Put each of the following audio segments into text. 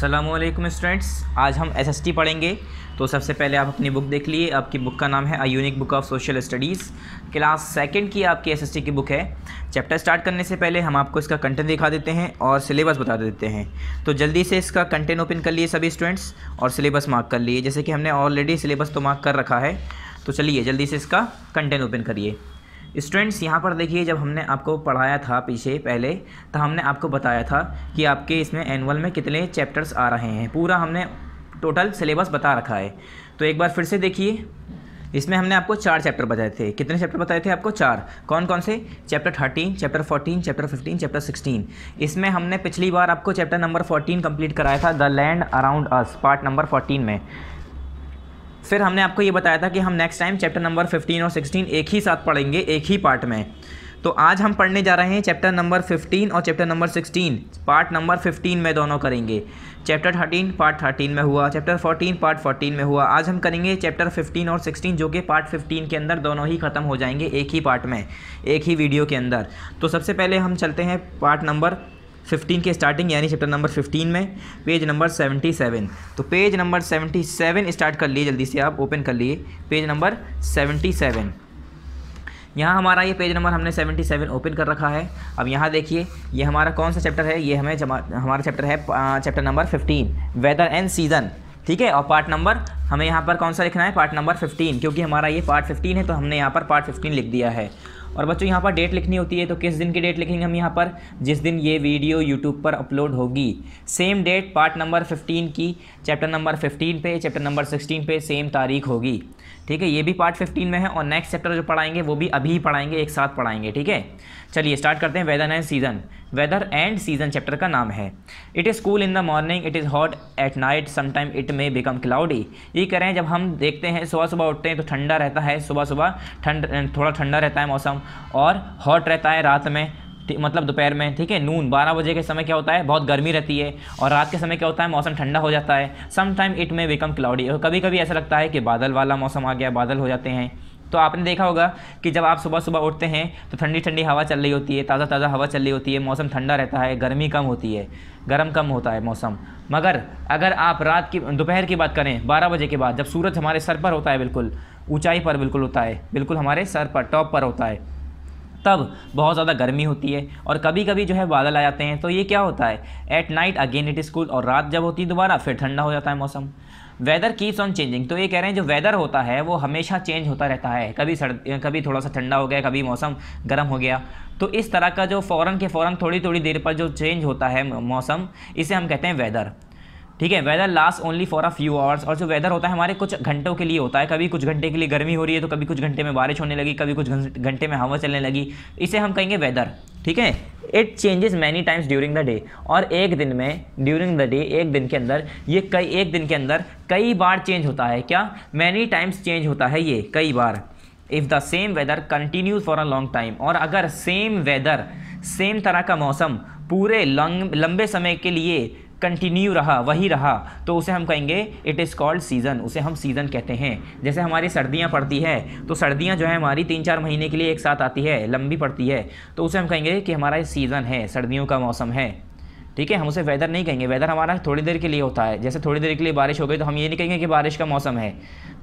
अस्सलामुअलैकुम स्टूडेंट्स, आज हम एसएसटी पढ़ेंगे। तो सबसे पहले आप अपनी बुक देख लिए। आपकी बुक का नाम है a unique book of social studies, class second की आपकी एसएसटी की बुक है। चैप्टर स्टार्ट करने से पहले हम आपको इसका कंटेंट दिखा देते हैं और सिलेबस बता देते हैं। तो जल्दी से इसका कंटेंट ओपन कर लिए सभी स्टूडेंट्स और सिलेबस मार्क कर लिए। जैसे कि हमने ऑलरेडी सिलेबस तो मार्क कर रखा है, तो चलिए जल्दी से इसका कंटेंट ओपन करिए। स्टूडेंट्स यहाँ पर देखिए, जब हमने आपको पढ़ाया था पीछे पहले, तो हमने आपको बताया था कि आपके इसमें एनुअल में कितने चैप्टर्स आ रहे हैं। पूरा हमने टोटल सिलेबस बता रखा है। तो एक बार फिर से देखिए, इसमें हमने आपको 4 चैप्टर बताए थे। कितने चैप्टर बताए थे आपको? 4। कौन कौन से? Chapter 13, chapter 14, chapter 15, chapter 16। इसमें हमने पिछली बार आपको चैप्टर नंबर 14 कंप्लीट कराया था, the land around us, part number 14 में। फिर हमने आपको ये बताया था कि हम नेक्स्ट टाइम चैप्टर नंबर 15 और 16 एक ही साथ पढ़ेंगे, एक ही पार्ट में। तो आज हम पढ़ने जा रहे हैं चैप्टर नंबर 15 और चैप्टर नंबर 16, पार्ट नंबर 15 में दोनों करेंगे। चैप्टर 13 पार्ट 13 में हुआ, चैप्टर 14 पार्ट 14 में हुआ। आज हम करेंगे चैप्टर 15 और 16, जो कि पार्ट 15 के अंदर दोनों ही ख़त्म हो जाएंगे एक ही पार्ट में, एक ही वीडियो के अंदर। तो सबसे पहले हम चलते हैं पार्ट नंबर 15 के स्टार्टिंग, यानी चैप्टर नंबर 15 में, पेज नंबर 77। तो पेज नंबर 77 स्टार्ट कर लिए, जल्दी से आप ओपन कर लिए पेज नंबर 77। यहाँ हमारा ये पेज नंबर हमने 77 ओपन कर रखा है। अब यहाँ देखिए, ये हमारा कौन सा चैप्टर है? ये हमारा चैप्टर है chapter number 15, weather and season. ठीक है, और पार्ट नंबर हमें यहाँ पर कौन सा लिखना है? पार्ट नंबर 15, क्योंकि हमारा ये पार्ट 15 है तो हमने यहाँ पर पार्ट 15 लिख दिया है। और बच्चों यहाँ पर डेट लिखनी होती है, तो किस दिन की डेट लिखेंगे हम यहाँ पर? जिस दिन ये वीडियो यूट्यूब पर अपलोड होगी, सेम डेट पार्ट नंबर 15 की चैप्टर नंबर 15 पे, चैप्टर नंबर 16 पे सेम तारीख होगी। ठीक है, ये भी पार्ट 15 में है और नेक्स्ट चैप्टर जो पढ़ाएंगे वो भी अभी पढ़ाएंगे, एक साथ पढ़ाएंगे। ठीक है, चलिए स्टार्ट करते हैं। Weather and season, weather and season chapter का नाम है। It is cool in the morning, it is hot at night, sometime it may become cloudy. ये कह रहे हैं, जब हम देखते हैं सुबह सुबह उठते हैं तो ठंडा रहता है, सुबह सुबह थोड़ा ठंडा रहता है मौसम, और हॉट रहता है रात में, मतलब दोपहर में। ठीक है, नून 12 बजे के समय क्या होता है? बहुत गर्मी रहती है, और रात के समय क्या होता है? मौसम ठंडा हो जाता है। सम टाइम इट में बिकम क्लाउडी, और कभी कभी ऐसा लगता है कि बादल वाला मौसम आ गया, बादल हो जाते हैं। तो आपने देखा होगा कि जब आप सुबह सुबह उठते हैं तो ठंडी ठंडी हवा चल रही होती है, ताज़ा ताज़ा हवा चल रही होती है, मौसम ठंडा रहता है, गर्मी कम होती है, गर्म कम होता है मौसम। मगर अगर आप दोपहर की बात करें, 12 बजे के बाद, जब सूरज हमारे सर पर होता है, बिल्कुल ऊंचाई पर बिल्कुल होता है, बिल्कुल हमारे सर पर टॉप पर होता है, तब बहुत ज़्यादा गर्मी होती है और कभी कभी जो है बादल आ जाते हैं। तो ये क्या होता है? At night again it is cool, और रात जब होती है दोबारा फिर ठंडा हो जाता है मौसम। वेदर कीप्स ऑन चेंजिंग, तो ये कह रहे हैं जो वेदर होता है वो हमेशा चेंज होता रहता है। कभी थोड़ा सा ठंडा हो गया, कभी मौसम गर्म हो गया। तो इस तरह का जो फ़ौरन के फ़ौरन थोड़ी थोड़ी देर पर जो चेंज होता है मौसम, इसे हम कहते हैं वेदर। ठीक है, weather last only for a few hours, और जो वेदर होता है हमारे कुछ घंटों के लिए होता है। कभी कुछ घंटे के लिए गर्मी हो रही है, तो कभी कुछ घंटे में बारिश होने लगी, कभी कुछ घंटे में हवा चलने लगी, इसे हम कहेंगे वेदर। ठीक है, it changes many times during the day, और एक दिन में, ड्यूरिंग द डे, एक दिन के अंदर ये एक दिन के अंदर कई बार चेंज होता है। क्या? मैनी टाइम्स चेंज होता है ये कई बार। If the same weather continues for a long time, और अगर सेम वेदर, सेम तरह का मौसम पूरे लंबे समय के लिए कंटिन्यू रहा, वही रहा, तो उसे हम कहेंगे इट इज़ कॉल्ड सीज़न, उसे हम सीज़न कहते हैं। जैसे हमारी सर्दियाँ पड़ती है, तो सर्दियाँ जो है हमारी 3-4 महीने के लिए एक साथ आती है, लंबी पड़ती है, तो उसे हम कहेंगे कि हमारा सीज़न है, सर्दियों का मौसम है। ठीक है, हम उसे वेदर नहीं कहेंगे, वेदर हमारा थोड़ी देर के लिए होता है। जैसे थोड़ी देर के लिए बारिश हो गई तो हम ये नहीं कहेंगे कि बारिश का मौसम है,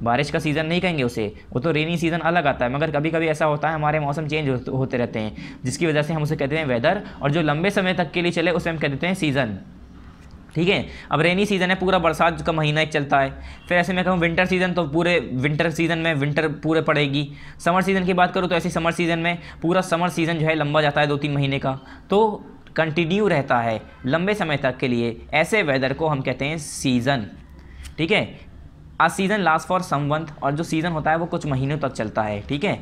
बारिश का सीज़न नहीं कहेंगे उसे, वो तो रेनी सीज़न अलग आता है। मगर कभी कभी ऐसा होता है हमारे मौसम चेंज होते रहते हैं, जिसकी वजह से हम उसे कहते हैं वेदर, और जो लंबे समय तक के लिए चले उसे हम कह देते हैं सीज़न। ठीक है, अब रेनी सीज़न है, पूरा बरसात का महीना एक चलता है। फिर ऐसे मैं कहूँ विंटर सीज़न, तो पूरे विंटर सीज़न में विंटर पूरे पड़ेगी। समर सीज़न की बात करूँ तो ऐसी समर सीज़न में पूरा समर सीज़न जो है लंबा जाता है, 2-3 महीने का, तो कंटिन्यू रहता है लंबे समय तक के लिए। ऐसे वेदर को हम कहते हैं सीज़न। ठीक है, a season last for some month, और जो सीज़न होता है वो कुछ महीनों तक चलता है। ठीक है,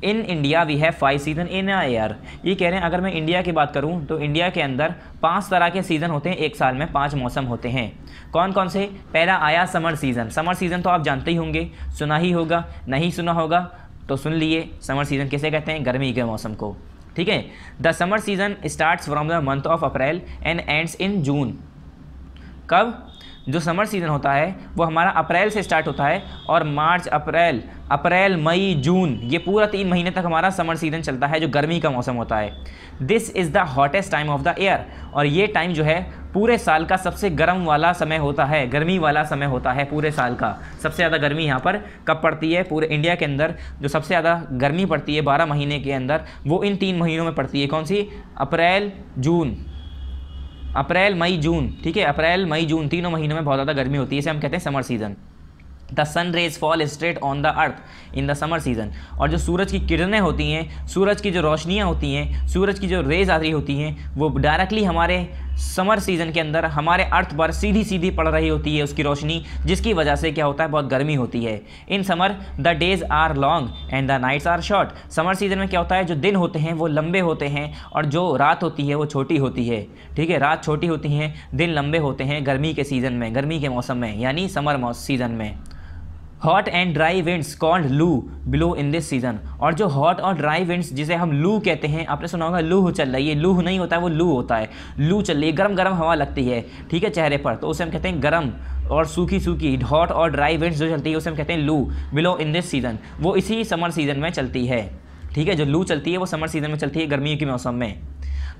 in India we have 5 season in a year. ये कह रहे हैं, अगर मैं इंडिया की बात करूं तो इंडिया के अंदर 5 तरह के सीज़न होते हैं, एक साल में 5 मौसम होते हैं। कौन कौन से? पहला आया समर सीज़न। समर सीज़न तो आप जानते ही होंगे, सुना ही होगा, नहीं सुना होगा तो सुन लिए। समर सीज़न किसे कहते हैं? गर्मी के मौसम को। ठीक है, the summer season starts from the month of April and ends in June. कब? जो समर सीज़न होता है वो हमारा अप्रैल से स्टार्ट होता है और मार्च अप्रैल मई जून ये पूरा 3 महीने तक हमारा समर सीज़न चलता है, जो गर्मी का मौसम होता है। This is the hottest time of the year, और ये टाइम जो है पूरे साल का सबसे गर्म वाला समय होता है, गर्मी वाला समय होता है पूरे साल का। सबसे ज़्यादा गर्मी यहाँ पर कब पड़ती है पूरे इंडिया के अंदर, जो सबसे ज़्यादा गर्मी पड़ती है 12 महीने के अंदर, वो इन 3 महीनों में पड़ती है। कौन सी? अप्रैल मई जून, ठीक है, अप्रैल मई जून तीनों महीनों में बहुत ज़्यादा गर्मी होती है, इसे हम कहते हैं summer season. The sun rays fall straight on the earth in the summer season, और जो सूरज की किरणें होती हैं, सूरज की जो रोशनियाँ होती हैं, सूरज की जो रेज आ रही होती हैं, वो डायरेक्टली हमारे समर सीज़न के अंदर हमारे अर्थ पर सीधी सीधी पड़ रही होती है उसकी रोशनी, जिसकी वजह से क्या होता है, बहुत गर्मी होती है। In summer the days are long and the nights are short. Summer season में क्या होता है, जो दिन होते हैं वो लंबे होते हैं और जो रात होती है वो छोटी होती है, ठीक है, रात छोटी होती हैं, दिन लंबे होते हैं गर्मी के सीज़न में, गर्मी के मौसम में, यानी समर सीज़न में। Hot and dry winds called लू बिलो इन दिस सीजन, और जो हॉट और ड्राई विंड्स जिसे हम लू कहते हैं, आपने सुना होगा लू चल रही है, लू नहीं होता है, वो लू होता है, लू चल रही है, गर्म गर्म हवा लगती है, ठीक है, चेहरे पर, तो उसे हम कहते हैं गर्म और सूखी सूखी हॉट और ड्राई विंड्स जो चलती है उसे हम कहते हैं लू बिलो इन दिस सीजन, वो इसी समर सीजन में चलती है, ठीक है, जो लू चलती है वो समर सीजन में चलती है, गर्मियों के मौसम में।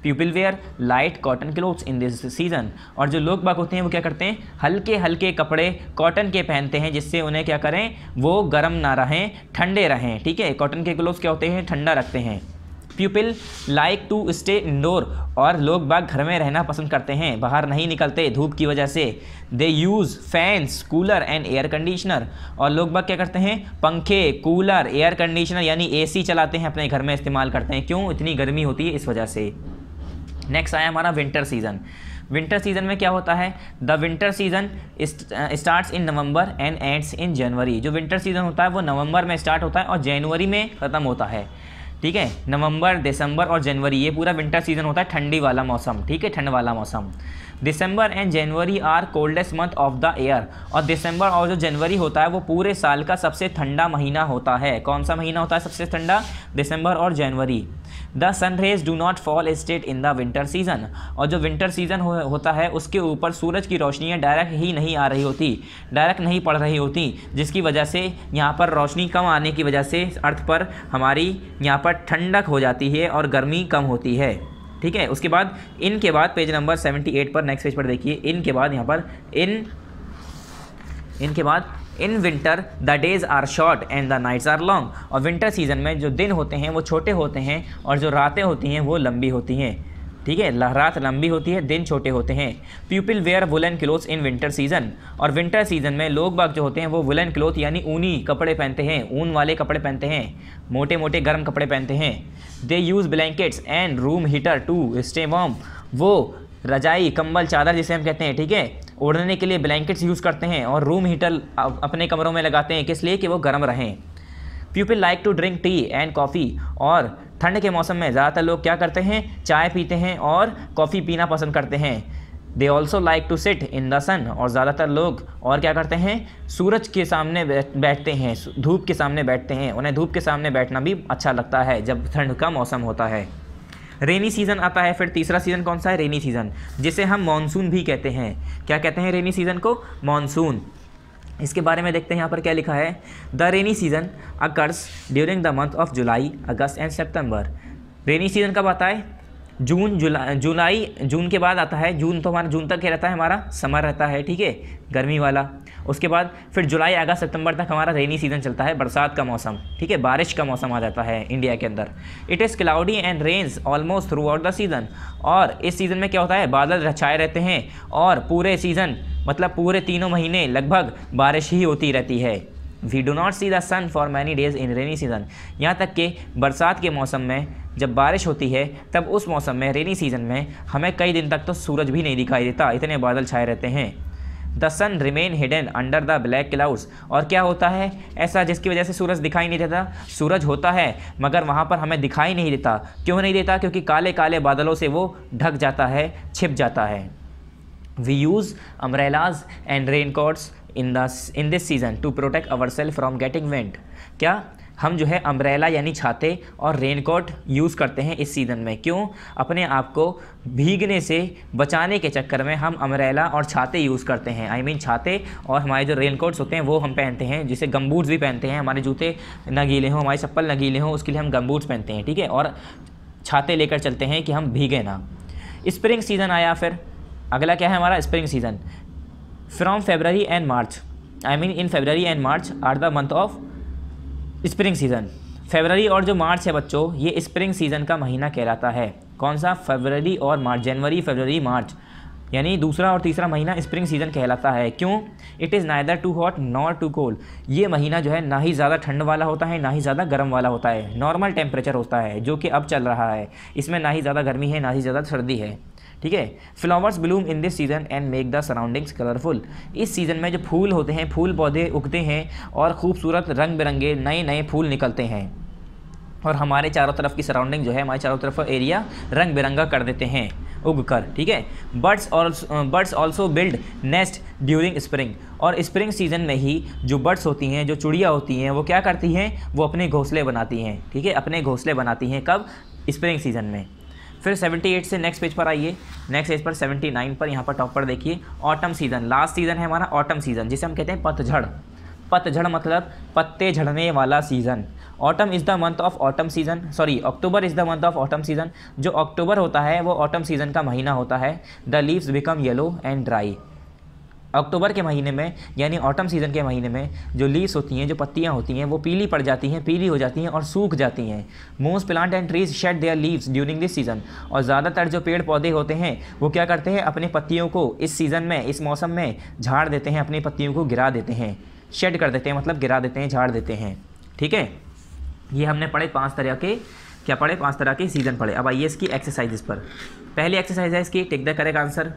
People wear light cotton clothes in this season, और जो लोग बाग होते हैं वो क्या करते हैं, हल्के हल्के कपड़े कॉटन के पहनते हैं, जिससे उन्हें क्या करें, वो गर्म ना रहें, ठंडे रहें, ठीक है, कॉटन के क्लोथ्स क्या होते हैं, ठंडा रखते हैं। People like to stay indoor, और लोग बाग घर में रहना पसंद करते हैं, बाहर नहीं निकलते धूप की वजह से। They use fans cooler and air conditioner, और लोग बाग क्या करते हैं, पंखे कूलर एयर कंडीशनर यानी AC चलाते हैं, अपने घर में इस्तेमाल करते हैं, क्यों, इतनी गर्मी होती है इस वजह से। नेक्स्ट आया हमारा विंटर सीज़न। विंटर सीज़न में क्या होता है, the winter season starts in November and ends in January. जो विंटर सीज़न होता है वो नवंबर में स्टार्ट होता है और जनवरी में ख़त्म होता है, ठीक है, नवंबर दिसंबर और जनवरी ये पूरा विंटर सीज़न होता है, ठंडी वाला मौसम, ठीक है, ठंड वाला मौसम। December and January are coldest month of the year, और दिसंबर और जो जनवरी होता है वो पूरे साल का सबसे ठंडा महीना होता है। कौन सा महीना होता है सबसे ठंडा, दिसंबर और जनवरी। The sun rays do not fall straight in the winter season, और जो विंटर सीजन होता है उसके ऊपर सूरज की रोशनियाँ डायरेक्ट ही नहीं आ रही होती, डायरेक्ट नहीं पड़ रही होती, जिसकी वजह से यहाँ पर रोशनी कम आने की वजह से अर्थ पर हमारी यहाँ पर ठंडक हो जाती है और गर्मी कम होती है, ठीक है। उसके बाद इनके बाद पेज नंबर 78 पर, नेक्स्ट पेज पर देखिए, इनके बाद यहाँ पर इनके बाद in winter the days are short and the nights are long, और विंटर सीजन में जो दिन होते हैं वो छोटे होते हैं और जो रातें होती हैं वो लंबी होती हैं, ठीक है, रात लंबी होती है, दिन छोटे होते हैं। People wear woollen clothes in winter season, और विंटर सीजन में लोग बाग जो होते हैं वो वुलन क्लोथ यानी ऊनी कपड़े पहनते हैं, ऊन वाले कपड़े पहनते हैं, मोटे मोटे गर्म कपड़े पहनते हैं। They use blankets and room heater to stay warm, वो रजाई कंबल चादर जिसे हम कहते हैं, ठीक है, ओढ़ने के लिए ब्लैंकेट्स यूज़ करते हैं और रूम हीटर अपने कमरों में लगाते हैं, किस लिए, कि वो गर्म रहें। People like to drink tea and coffee, और ठंड के मौसम में ज़्यादातर लोग क्या करते हैं, चाय पीते हैं और कॉफ़ी पीना पसंद करते हैं। They also like to sit in the sun, और ज़्यादातर लोग और क्या करते हैं, सूरज के सामने बैठते हैं, धूप के सामने बैठते हैं, उन्हें धूप के सामने बैठना भी अच्छा लगता है जब ठंड का मौसम होता है। रेनी सीज़न आता है, फिर तीसरा सीज़न कौन सा है, रेनी सीज़न, जिसे हम मानसून भी कहते हैं। क्या कहते हैं रेनी सीज़न को, मानसून। इसके बारे में देखते हैं यहाँ पर क्या लिखा है, the rainy season occurs during the month of July August and September. Rainy season कब आता है, जून के बाद आता है, जून तो हमारा जून तक ही रहता है, हमारा समर रहता है, ठीक है, गर्मी वाला। उसके बाद फिर जुलाई अगस्त सितंबर तक हमारा रेनी सीज़न चलता है, बरसात का मौसम, ठीक है, बारिश का मौसम आ जाता है इंडिया के अंदर। It is cloudy and rains almost throughout the season, और इस सीज़न में क्या होता है, बादल छाए रहते हैं और पूरे सीज़न मतलब पूरे तीनों महीने लगभग बारिश ही होती रहती है। We do not see the sun for many days in rainy season, यहाँ तक कि बरसात के मौसम में जब बारिश होती है तब उस मौसम में, रेनी सीज़न में, हमें कई दिन तक तो सूरज भी नहीं दिखाई देता, इतने बादल छाए रहते हैं। The sun remain hidden under the black clouds, और क्या होता है ऐसा जिसकी वजह से सूरज दिखाई नहीं देता, सूरज होता है मगर वहाँ पर हमें दिखाई नहीं देता। क्यों नहीं देता, क्योंकि काले काले बादलों से वो ढक जाता है, छिप जाता है। We use umbrellas and raincoats in this season to protect our self from getting wind, क्या हम जो है अम्ब्रेला यानी छाते और रेनकोट यूज़ करते हैं इस सीज़न में। क्यों? अपने आप को भीगने से बचाने के चक्कर में हम अम्ब्रेला और छाते यूज़ करते हैं। आई मीन छाते, और हमारे जो रेनकोट्स होते हैं वो हम पहनते हैं, जिसे गमबूट्स भी पहनते हैं। हमारे जूते ना गीले हों, हमारी चप्पल ना गीले हों, उसके लिए हम गमबूट्स पहनते हैं, ठीक है, और छाते लेकर चलते हैं कि हम भीगे ना। स्प्रिंग सीज़न आया, फिर अगला क्या है हमारा spring season. From February and March, I mean in February and March are the month of spring season. फरवरी और जो मार्च है बच्चों, ये स्प्रिंग सीज़न का महीना कहलाता है। कौन सा? फरवरी और मार्च, जनवरी फरवरी मार्च, यानी दूसरा और तीसरा महीना स्प्रिंग सीज़न कहलाता है। क्यों? It is neither too hot nor too cold. ये महीना जो है ना ही ज़्यादा ठंड वाला होता है ना ही ज़्यादा गर्म वाला होता है, नॉर्मल टेम्परेचर होता है, जो कि अब चल रहा है। इसमें ना ही ज़्यादा गर्मी है ना ही ज़्यादा सर्दी है, ठीक है। Flowers Bloom in this season and make the surroundings colourful. इस सीज़न में जो फूल होते हैं, फूल पौधे उगते हैं और खूबसूरत रंग बिरंगे नए नए फूल निकलते हैं, और हमारे चारों तरफ की सराउंडिंग जो है, हमारे चारों तरफ एरिया रंग बिरंगा कर देते हैं उग कर, ठीक है। Birds also build nest during spring. और स्प्रिंग सीज़न में ही जो बर्ड्स होती हैं, जो चिड़िया होती हैं, वो क्या करती हैं? वो अपने घोंसले बनाती हैं, ठीक है, अपने घोंसले बनाती हैं। कब? स्प्रिंग सीज़न में। फिर 78 से नेक्स्ट पेज पर आइए, नेक्स्ट पेज पर 79 पर, यहाँ पर टॉप पर देखिए ऑटम सीज़न। लास्ट सीज़न है हमारा ऑटम सीज़न, जिसे हम कहते हैं पतझड़। पतझड़ मतलब पत्ते झड़ने वाला season. Autumn is the month of autumn season, sorry October is the month of autumn season. जो अक्टूबर होता है वो ऑटम सीज़न का महीना होता है। The leaves become yellow and dry. अक्टूबर के महीने में यानी ऑटम सीज़न के महीने में जो लीव्स होती हैं, जो पत्तियां होती हैं, वो पीली पड़ जाती हैं, पीली हो जाती हैं और सूख जाती हैं। Most plant and trees shade there leaves during this season. और ज़्यादातर जो पेड़ पौधे होते हैं वो क्या करते हैं? अपने पत्तियों को इस सीज़न में, इस मौसम में झाड़ देते हैं, अपनी पत्तियों को गिरा देते हैं। शेड कर देते हैं मतलब गिरा देते हैं, झाड़ देते हैं, ठीक है। ये हमने पढ़े 5 तरह के, क्या पढ़े? 5 तरह के सीज़न पढ़े। अब आइए इसकी एक्सरसाइजेस पर। पहली एक्सरसाइज है इसकी टिक द करेक्ट आंसर।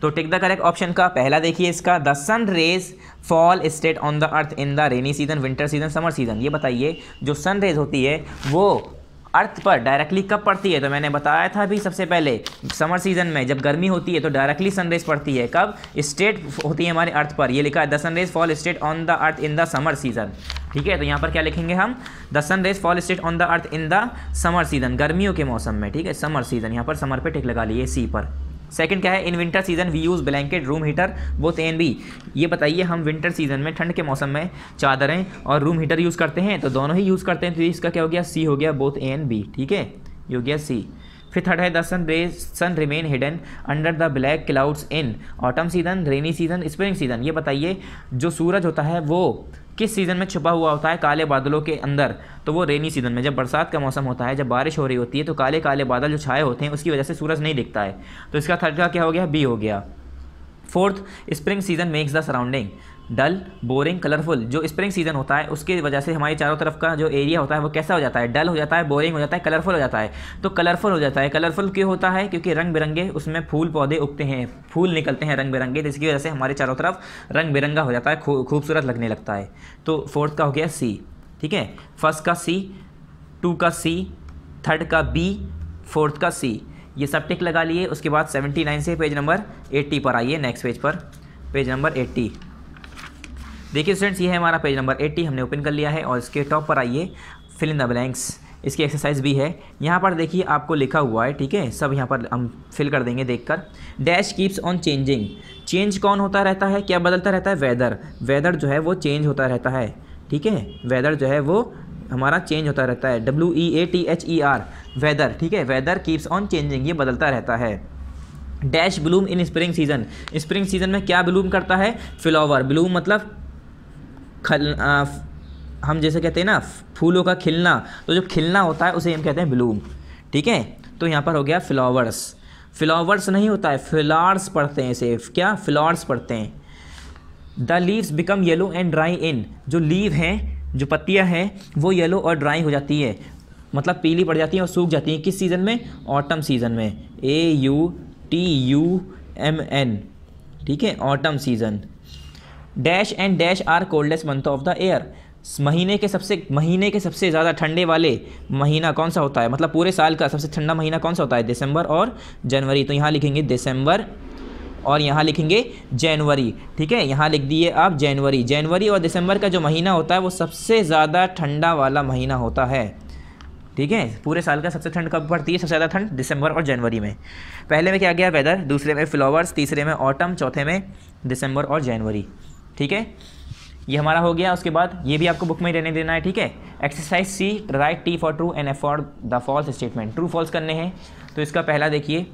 तो टिक द करेक्ट ऑप्शन का पहला देखिए इसका, the sun rays fall straight on the earth in the rainy season, winter season, summer season. ये बताइए जो सन रेज होती है वो अर्थ पर डायरेक्टली कब पड़ती है? तो मैंने बताया था अभी सबसे पहले, समर सीजन में जब गर्मी होती है तो डायरेक्टली सनरेज पड़ती है। कब? स्टेट होती है हमारे अर्थ पर। ये लिखा है the sun rays fall straight on the earth in the summer season, ठीक है। तो यहाँ पर क्या लिखेंगे हम? The sun rays fall straight on the earth in the summer season, गर्मियों के मौसम में, ठीक है, समर सीजन। यहाँ पर समर पे टिक लगा लिए सी पर। सेकंड क्या है? In winter season we use blanket, room heater, both A and B. ये बताइए हम विंटर सीजन में, ठंड के मौसम में चादरें और रूम हीटर यूज़ करते हैं, तो दोनों ही यूज़ करते हैं। तो इसका क्या हो गया? सी हो गया, बोथ ए एंड बी, ठीक है, ये हो गया सी। फिर थर्ड है the sun remain hidden under the black clouds in autumn season, rainy season, spring season. ये बताइए जो सूरज होता है वो किस सीज़न में छुपा हुआ होता है? काले बादलों के अंदर। तो वो रेनी सीजन में, जब बरसात का मौसम होता है, जब बारिश हो रही होती है, तो काले काले बादल जो छाए होते हैं उसकी वजह से सूरज नहीं दिखता है। तो इसका थर्ड का क्या हो गया? बी हो गया। Fourth, spring season makes the surrounding dull, boring, colourful. जो स्प्रिंग सीजन होता है उसकी वजह से हमारी चारों तरफ का जो एरिया होता है वो कैसा हो जाता है? डल हो जाता है, बोरिंग हो जाता है, कलरफुल हो जाता है। तो कलरफुल हो जाता है, कलरफुल क्यों होता है? क्योंकि रंग बिरंगे उसमें फूल पौधे उगते हैं, फूल निकलते हैं रंग बिरंगे, तो इसकी वजह से हमारे चारों तरफ रंग बिरंगा हो जाता है, खूबसूरत लगने लगता है। तो फोर्थ का हो गया सी, ठीक है। फर्स्ट का सी, 2 का सी, थर्ड का बी, फोर्थ का सी। ये सब टिक लगा लिए। उसके बाद 79 से पेज नंबर 80 पर आइए, नेक्स्ट पेज पर, पेज नंबर 80। देखिए स्टूडेंट्स, ये है हमारा पेज नंबर 80, हमने ओपन कर लिया है। और इसके टॉप पर आइए, फिल इन द ब्लैंक्स। इसकी एक्सरसाइज भी है, यहाँ पर देखिए आपको लिखा हुआ है, ठीक है, सब यहाँ पर हम फिल कर देंगे देखकर। Dash keeps on changing. Change कौन होता रहता है? क्या बदलता रहता है? वेदर। वेदर जो है वो चेंज होता रहता है, ठीक है, वेदर जो है वो हमारा चेंज होता रहता है, WEATHER, वेदर, ठीक है। वेदर कीप्स ऑन चेंजिंग, ये बदलता रहता है। डैश ब्लूम इन स्प्रिंग सीजन। स्प्रिंग सीजन में क्या ब्लूम करता है? फ्लावर। ब्लूम मतलब हम जैसे कहते हैं ना फूलों का खिलना, तो जो खिलना होता है उसे हम कहते हैं ब्लूम, ठीक है। तो यहाँ पर हो गया फ्लावर्स। फ्लावर्स नहीं होता है, फ्लावर्स पढ़ते हैं इसे, क्या? फ्लावर्स पढ़ते हैं। The leaves become yellow and dry in. जो लीव हैं, जो पत्तियाँ हैं, वो येलो और ड्राई हो जाती है, मतलब पीली पड़ जाती हैं और सूख जाती हैं। किस सीज़न में? ऑटम सीज़न में, AUTUMN, ठीक है, autumn season. Dash and dash are coldest month of the year. महीने के सबसे ज़्यादा ठंडे वाले महीना कौन सा होता है? मतलब पूरे साल का सबसे ठंडा महीना कौन सा होता है? दिसंबर और जनवरी। तो यहाँ लिखेंगे दिसंबर और यहाँ लिखेंगे जनवरी। ठीक है, यहाँ लिख दिए आप जनवरी। जनवरी और दिसंबर का जो महीना होता है वो सबसे ज़्यादा ठंडा वाला महीना होता है। ठीक है, पूरे साल का सबसे ठंड कब पड़ती है? सबसे ज़्यादा ठंड दिसंबर और जनवरी में। पहले में क्या गया? वेदर, दूसरे में फ्लावर्स, तीसरे में ऑटम, चौथे में दिसंबर और जनवरी। ठीक है, ये हमारा हो गया। उसके बाद ये भी आपको बुक में रहने देना है। ठीक है, exercise C, write T for true and F for the false statement. True false करने हैं। तो इसका पहला देखिए,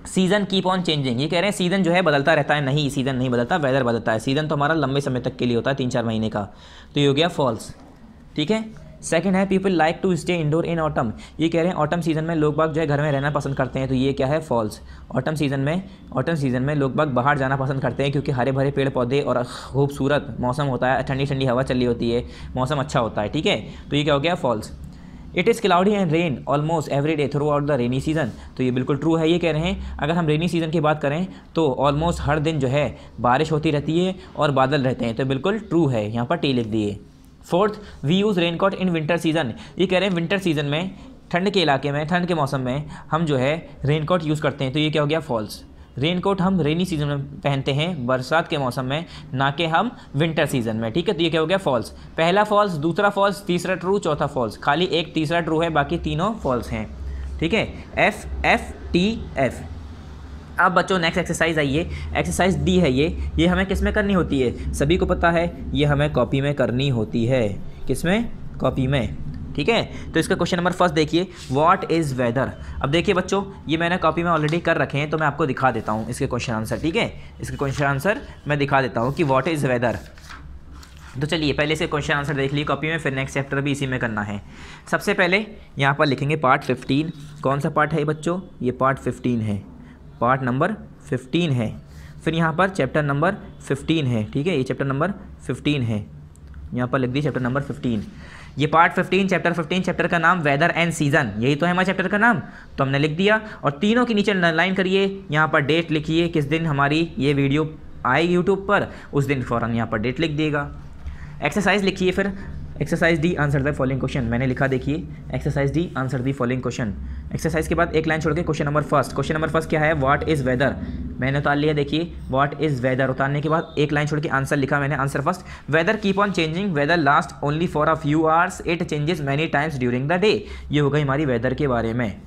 सीज़न कीप ऑन चेंजिंग। ये कह रहे हैं सीज़न जो है बदलता रहता है। नहीं, सीज़न नहीं बदलता, वेदर बदलता है। सीज़न तो हमारा लंबे समय तक के लिए होता है, 3-4 महीने का। तो ये हो गया फॉल्स। ठीक है, सेकंड है people like to stay indoor in autumn. ये कह रहे हैं ऑटम सीज़न में लोग बाग जो है घर में रहना पसंद करते हैं। तो ये क्या है? फॉल्स। ऑटम सीज़न में लोग बाग बाहर जाना पसंद करते हैं क्योंकि हरे भरे पेड़ पौधे और खूबसूरत मौसम होता है, ठंडी ठंडी हवा चल रही होती है, मौसम अच्छा होता है। ठीक है, तो ये क्या हो गया? False. It is cloudy and rain almost every day throughout the rainy season. तो ये बिल्कुल ट्रू है। ये कह रहे हैं अगर हम रेनी सीज़न की बात करें तो ऑलमोस्ट हर दिन जो है बारिश होती रहती है और बादल रहते हैं। तो बिल्कुल ट्रू है, यहाँ पर टी लिख दिए। Fourth, we use raincoat in winter season. ये कह रहे हैं विंटर सीजन में, ठंड के इलाके में, ठंड के मौसम में हम जो है रेनकोट यूज़ करते हैं। तो ये क्या हो गया? फॉल्स। रेनकोट हम रेनी सीजन में पहनते हैं, बरसात के मौसम में, ना कि हम विंटर सीजन में। ठीक है, तो ये क्या हो गया? फॉल्स। पहला फॉल्स, दूसरा फॉल्स, तीसरा ट्रू, चौथा फॉल्स। खाली एक तीसरा ट्रू है, बाकी तीनों फॉल्स हैं। ठीक है, एफ एफ टी एफ। अब बच्चों नेक्स्ट एक्सरसाइज आइए। एक्सरसाइज डी है ये हमें किस में करनी होती है? सभी को पता है, ये हमें कॉपी में करनी होती है। किस में? कॉपी में। ठीक है, तो इसका क्वेश्चन नंबर फर्स्ट देखिए, व्हाट इज़ वेदर। अब देखिए बच्चों, ये मैंने कॉपी में ऑलरेडी कर रखे हैं, तो मैं आपको दिखा देता हूँ इसके क्वेश्चन आंसर। ठीक है, इसके क्वेश्चन आंसर मैं दिखा देता हूँ कि व्हाट इज़ वेदर। तो चलिए पहले से क्वेश्चन आंसर देख लिए कॉपी में, फिर नेक्स्ट चैप्टर भी इसी में करना है। सबसे पहले यहाँ पर लिखेंगे पार्ट 15। कौन सा पार्ट है बच्चों? ये पार्ट 15 है, पार्ट नंबर 15 है। फिर यहाँ पर चैप्टर नंबर 15 है। ठीक है, ये चैप्टर नंबर 15 है, यहाँ पर लिख दी चैप्टर नंबर 15। ये पार्ट 15 चैप्टर 15, चैप्टर का नाम वेदर एंड सीजन, यही तो है हमारे चैप्टर का नाम, तो हमने लिख दिया। और तीनों के नीचे लाइन करिए, यहाँ पर डेट लिखिए, किस दिन हमारी ये वीडियो आएगी यूट्यूब पर, उस दिन फ़ौरन यहाँ पर डेट लिख दिएगा। एक्सरसाइज लिखिए फिर, exercise D answer the following question. मैंने लिखा देखिए, exercise D answer the following question. Exercise के बाद एक लाइन छोड़ के question number first. Question number first क्या है? What is weather. मैंने उतार लिया, देखिए व्हाट इज़ वेदर। उतारने के बाद एक लाइन छोड़ के आंसर लिखा मैंने। Answer first, weather keep on changing, weather last only for a few hours, it changes many times during the day. ये हो गई हमारी वेदर के बारे में।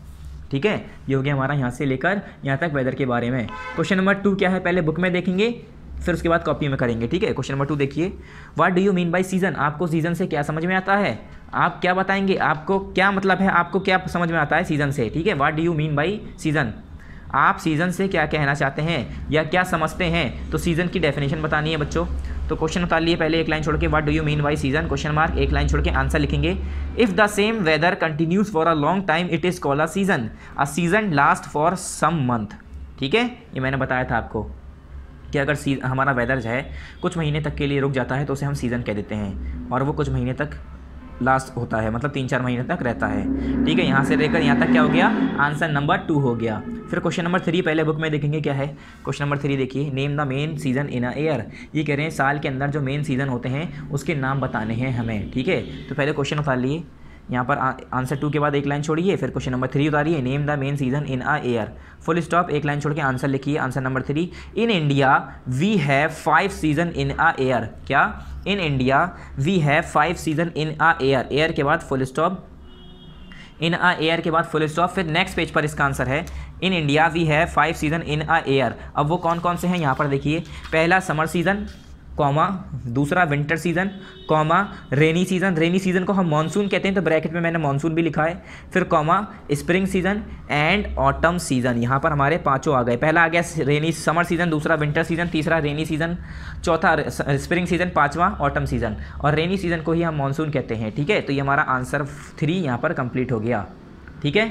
ठीक है, ये हो गया हमारा यहाँ से लेकर यहाँ तक वेदर के बारे में। क्वेश्चन नंबर 2 क्या है? पहले बुक में देखेंगे, फिर उसके बाद कॉपी में करेंगे। ठीक है, क्वेश्चन नंबर 2 देखिए, what do you mean by season. आपको सीजन से क्या समझ में आता है? आप क्या बताएंगे, आपको क्या मतलब है, आपको क्या समझ में आता है सीजन से? ठीक है, what do you mean by season. आप सीजन से क्या कहना चाहते हैं या क्या समझते हैं? तो सीजन की डेफिनेशन बतानी है बच्चों। तो क्वेश्चन उतार लिए, पहले एक लाइन छोड़ के what do you mean by season, question mark, एक लाइन छोड़ के आंसर लिखेंगे। If the same weather continues for a long time it is called a season, a season last for some month. ठीक है, ये मैंने बताया था आपको कि अगर हमारा वेदर जो है कुछ महीने तक के लिए रुक जाता है तो उसे हम सीज़न कह देते हैं, और वो कुछ महीने तक लास्ट होता है, मतलब 3-4 महीने तक रहता है। ठीक है, यहाँ से लेकर यहाँ तक क्या हो गया? आंसर नंबर 2 हो गया। फिर क्वेश्चन नंबर 3 पहले बुक में देखेंगे क्या है। क्वेश्चन नंबर 3 देखिए, name the main season in a year. ये कह रहे हैं साल के अंदर जो मेन सीज़न होते हैं उसके नाम बताने हैं हमें। ठीक है, तो पहले क्वेश्चन उतार लिए, यहाँ पर आंसर 2 के बाद एक लाइन छोड़िए, फिर क्वेश्चन नंबर 3 उतारिए, name the main season in a year, full stop, एक लाइन छोड़ के आंसर लिखिए। Answer number 3, in India we have 5 season in a year. क्या? In India we have 5 season in a year. Year के बाद full stop, in a year के बाद full stop, फिर नेक्स्ट पेज पर इसका आंसर है in India we have 5 season in a year. अब वो कौन कौन से हैं यहाँ पर देखिए, पहला समर सीजन, कॉमा, दूसरा winter season, comma, rainy season. Rainy season को हम मानसून कहते हैं, तो ब्रैकेट में मैंने मानसून भी लिखा है। फिर comma, spring season and autumn season. यहाँ पर हमारे पांचों आ गए। पहला आ गया रेनी समर सीजन, दूसरा विंटर सीजन, तीसरा रेनी सीजन, चौथा स्प्रिंग सीजन, पांचवा ऑटम सीजन, और रेनी सीजन को ही हम मानसून कहते हैं। ठीक है, तो ये हमारा आंसर 3 यहाँ पर कंप्लीट हो गया। ठीक है,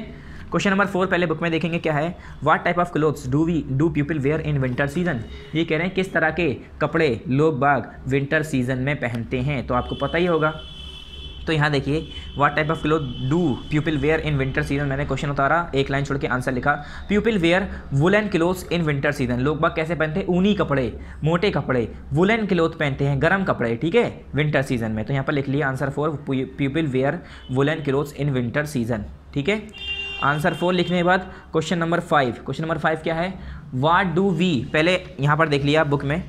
क्वेश्चन नंबर 4 पहले बुक में देखेंगे क्या है। What type of clothes do people wear in winter season. ये कह रहे हैं किस तरह के कपड़े लोग बाग विंटर सीजन में पहनते हैं, तो आपको पता ही होगा। तो यहाँ देखिए, what type of cloth do people wear in winter season. मैंने क्वेश्चन उतारा, एक लाइन छोड़ के आंसर लिखा। People wear woollen clothes in winter season. लोग बाग कैसे पहनते हैं? ऊनी कपड़े, मोटे कपड़े, वुलन क्लोथ पहनते हैं, गर्म कपड़े। ठीक है, विंटर सीजन में। तो यहाँ पर लिख लिया answer 4, people wear woollen clothes in winter season. ठीक है, आंसर 4 लिखने के बाद क्वेश्चन नंबर 5। क्वेश्चन नंबर 5 क्या है? वाट डू वी, पहले यहाँ पर देख लिया बुक में,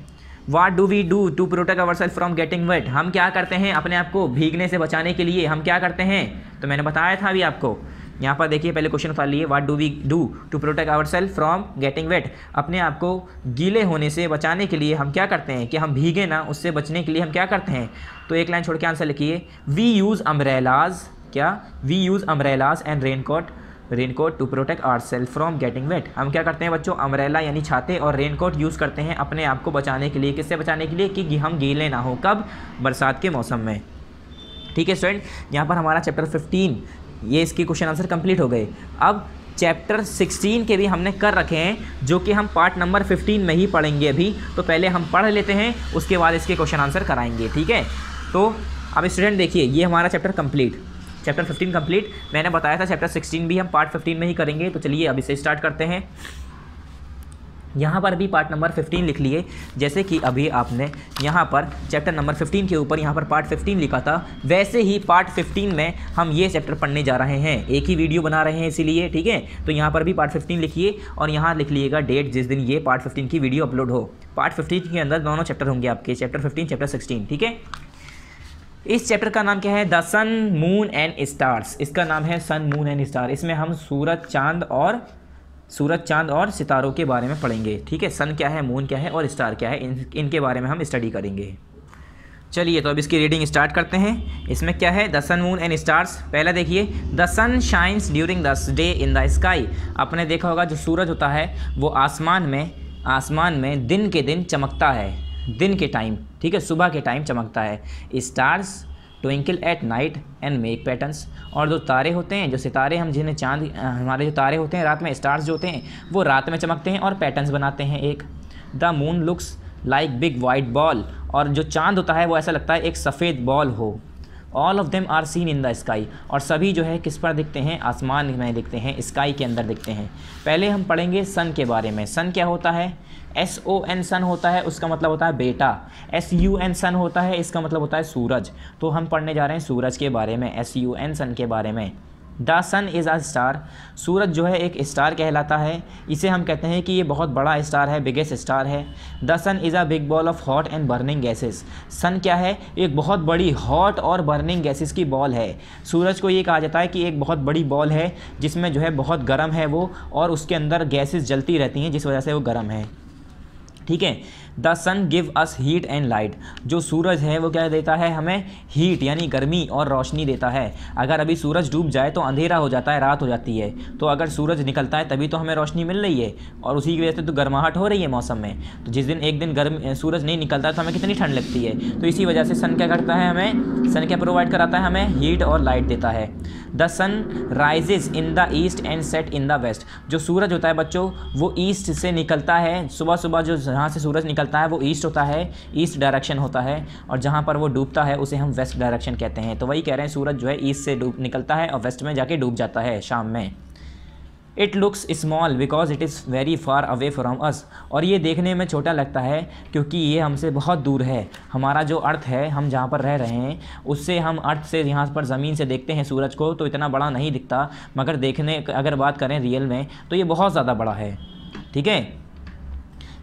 what do we do to protect our self from getting wet, हम क्या करते हैं अपने आप को भीगने से बचाने के लिए, हम क्या करते हैं, तो मैंने बताया था अभी आपको, यहाँ पर देखिए पहले क्वेश्चन उतार लिए, what do we do to protect our self from getting wet, अपने आप को गीले होने से बचाने के लिए हम क्या करते हैं कि हम भीगे ना, उससे बचने के लिए हम क्या करते हैं, तो एक लाइन छोड़ के आंसर लिखिए, वी यूज़ अम्ब्रेलाज, क्या, we use umbrellas and raincoat to protect our self from getting wet, हम क्या करते हैं बच्चों, अम्ब्रेला यानी छाते और रेनकोट यूज़ करते हैं अपने आप को बचाने के लिए, किससे बचाने के लिए, कि हम गीले ना हो, कब, बरसात के मौसम में। ठीक है स्टूडेंट, यहाँ पर हमारा चैप्टर 15 ये इसकी क्वेश्चन आंसर कंप्लीट हो गए। अब चैप्टर 16 के भी हमने कर रखे हैं, जो कि हम पार्ट नंबर 15 में ही पढ़ेंगे अभी, तो पहले हम पढ़ लेते हैं, उसके बाद इसके क्वेश्चन आंसर कराएंगे। ठीक है, तो अब स्टूडेंट देखिए ये हमारा चैप्टर कंप्लीट, चैप्टर 15 कंप्लीट, मैंने बताया था चैप्टर 16 भी हम पार्ट 15 में ही करेंगे, तो चलिए अभी से स्टार्ट करते हैं। यहाँ पर भी पार्ट नंबर 15 लिख लिए, जैसे कि अभी आपने यहाँ पर चैप्टर नंबर 15 के ऊपर यहाँ पर पार्ट 15 लिखा था, वैसे ही पार्ट 15 में हम ये चैप्टर पढ़ने जा रहे हैं, एक ही वीडियो बना रहे हैं इसीलिए। ठीक है, तो यहाँ पर भी पार्ट 15 लिखिए और यहाँ लिख लीजिएगा डेट जिस दिन ये पार्ट 15 की वीडियो अपलोड हो। पार्ट 15 के अंदर दोनों चैप्टर होंगे आपके, चैप्टर 15 चैप्टर 16। ठीक है, इस चैप्टर का नाम क्या है, the sun moon and stars, इसका नाम है सन मून एंड स्टार। इसमें हम सूरज चांद और सितारों के बारे में पढ़ेंगे। ठीक है, सन क्या है, मून क्या है और स्टार क्या है, इनके बारे में हम स्टडी करेंगे। चलिए तो अब इसकी रीडिंग स्टार्ट करते हैं। इसमें क्या है, the sun moon and stars. पहला देखिए, the sun shines during the day in the sky, आपने देखा होगा जो सूरज होता है वो आसमान में दिन के दिन चमकता है, दिन के टाइम, ठीक है, सुबह के टाइम चमकता है। Stars twinkle at night and make patterns, और जो तारे होते हैं, जो सितारे हम जिन्हें चांद, हमारे जो तारे होते हैं रात में, स्टार्स जो होते हैं वो रात में चमकते हैं और पैटर्न्स बनाते हैं एक। The moon looks like big white ball, और जो चांद होता है वो ऐसा लगता है एक सफ़ेद बॉल हो। All of them are seen in the sky, और सभी जो है किस पर दिखते हैं, आसमान में दिखते हैं, स्काई के अंदर दिखते हैं। पहले हम पढ़ेंगे सन के बारे में। सन क्या होता है, SON सन होता है, उसका मतलब होता है बेटा। SUN सन होता है, इसका मतलब होता है सूरज। तो हम पढ़ने जा रहे हैं सूरज के बारे में, SUN सन के बारे में। The sun is a star, सूरज जो है एक स्टार कहलाता है, इसे हम कहते हैं कि ये बहुत बड़ा स्टार है, बिगेस्ट स्टार है। The sun is a big ball of hot and burning gases, sun क्या है, एक बहुत बड़ी हॉट और बर्निंग गैसेस की बॉल है। सूरज को ये कहा जाता है कि एक बहुत बड़ी बॉल है जिसमें जो है बहुत गर्म है वो, और उसके अंदर गैसेस जलती रहती हैं जिस वजह से वो गर्म है। ठीक है, the sun give us heat and light, जो सूरज है वो क्या देता है हमें, हीट यानी गर्मी और रोशनी देता है। अगर अभी सूरज डूब जाए तो अंधेरा हो जाता है, रात हो जाती है, तो अगर सूरज निकलता है तभी तो हमें रोशनी मिल रही है, और उसी की वजह से तो गर्माहट हो रही है मौसम में। तो जिस दिन एक दिन सूरज नहीं निकलता है तो हमें कितनी ठंड लगती है, तो इसी वजह से सन क्या करता है हमें, सन क्या प्रोवाइड कराता है हमें, हीट और लाइट देता है। The sun rises in the east and set in the west, जो सूरज होता है बच्चों वो ईस्ट से निकलता है, सुबह सुबह जो जहाँ से सूरज निकलता है वो ईस्ट होता है, ईस्ट डायरेक्शन होता है, और जहाँ पर वो डूबता है उसे हम वेस्ट डायरेक्शन कहते हैं। तो वही कह रहे हैं सूरज जो है ईस्ट से निकलता है और वेस्ट में जाके डूब जाता है शाम में। It looks small because it is very far away from us, और ये देखने में छोटा लगता है क्योंकि ये हमसे बहुत दूर है। हमारा जो अर्थ है, हम जहाँ पर रह रहे हैं उससे, हम अर्थ से यहाँ पर ज़मीन से देखते हैं सूरज को तो इतना बड़ा नहीं दिखता, मगर देखने अगर बात करें रियल में तो ये बहुत ज़्यादा बड़ा है। ठीक है,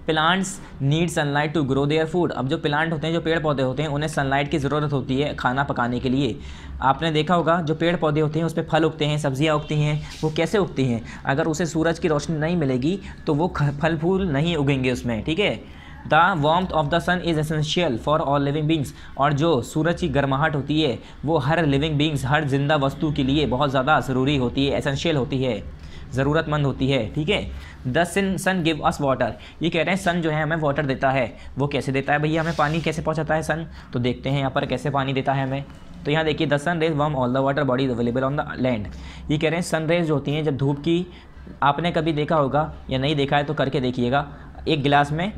plants need sunlight to grow their food, अब जो प्लांट होते हैं, जो पेड़ पौधे होते हैं, उन्हें सनलाइट की ज़रूरत होती है खाना पकाने के लिए। आपने देखा होगा जो पेड़ पौधे होते हैं उस पर फल उगते हैं, सब्जियां उगती हैं, वो कैसे उगती हैं, अगर उसे सूरज की रोशनी नहीं मिलेगी तो वो फल फूल नहीं उगेंगे उसमें। ठीक है, the warmth of the sun is essential for all living beings, और जो सूरज की गर्माहट होती है वो हर लिविंग बींग्स, हर जिंदा वस्तु के लिए बहुत ज़्यादा ज़रूरी होती है, एसेंशियल होती है, ज़रूरतमंद होती है। ठीक है, the sun give us water, ये कह रहे हैं सन जो है हमें वाटर देता है। वो कैसे देता है भैया, हमें पानी कैसे पहुंचाता है सन, तो देखते हैं यहाँ पर कैसे पानी देता है हमें। तो यहाँ देखिए, the sun rays warm all the water bodies available on the land, ये कह रहे हैं सन रेज जो होती हैं जब धूप की, आपने कभी देखा होगा या नहीं देखा है तो करके देखिएगा, एक गिलास में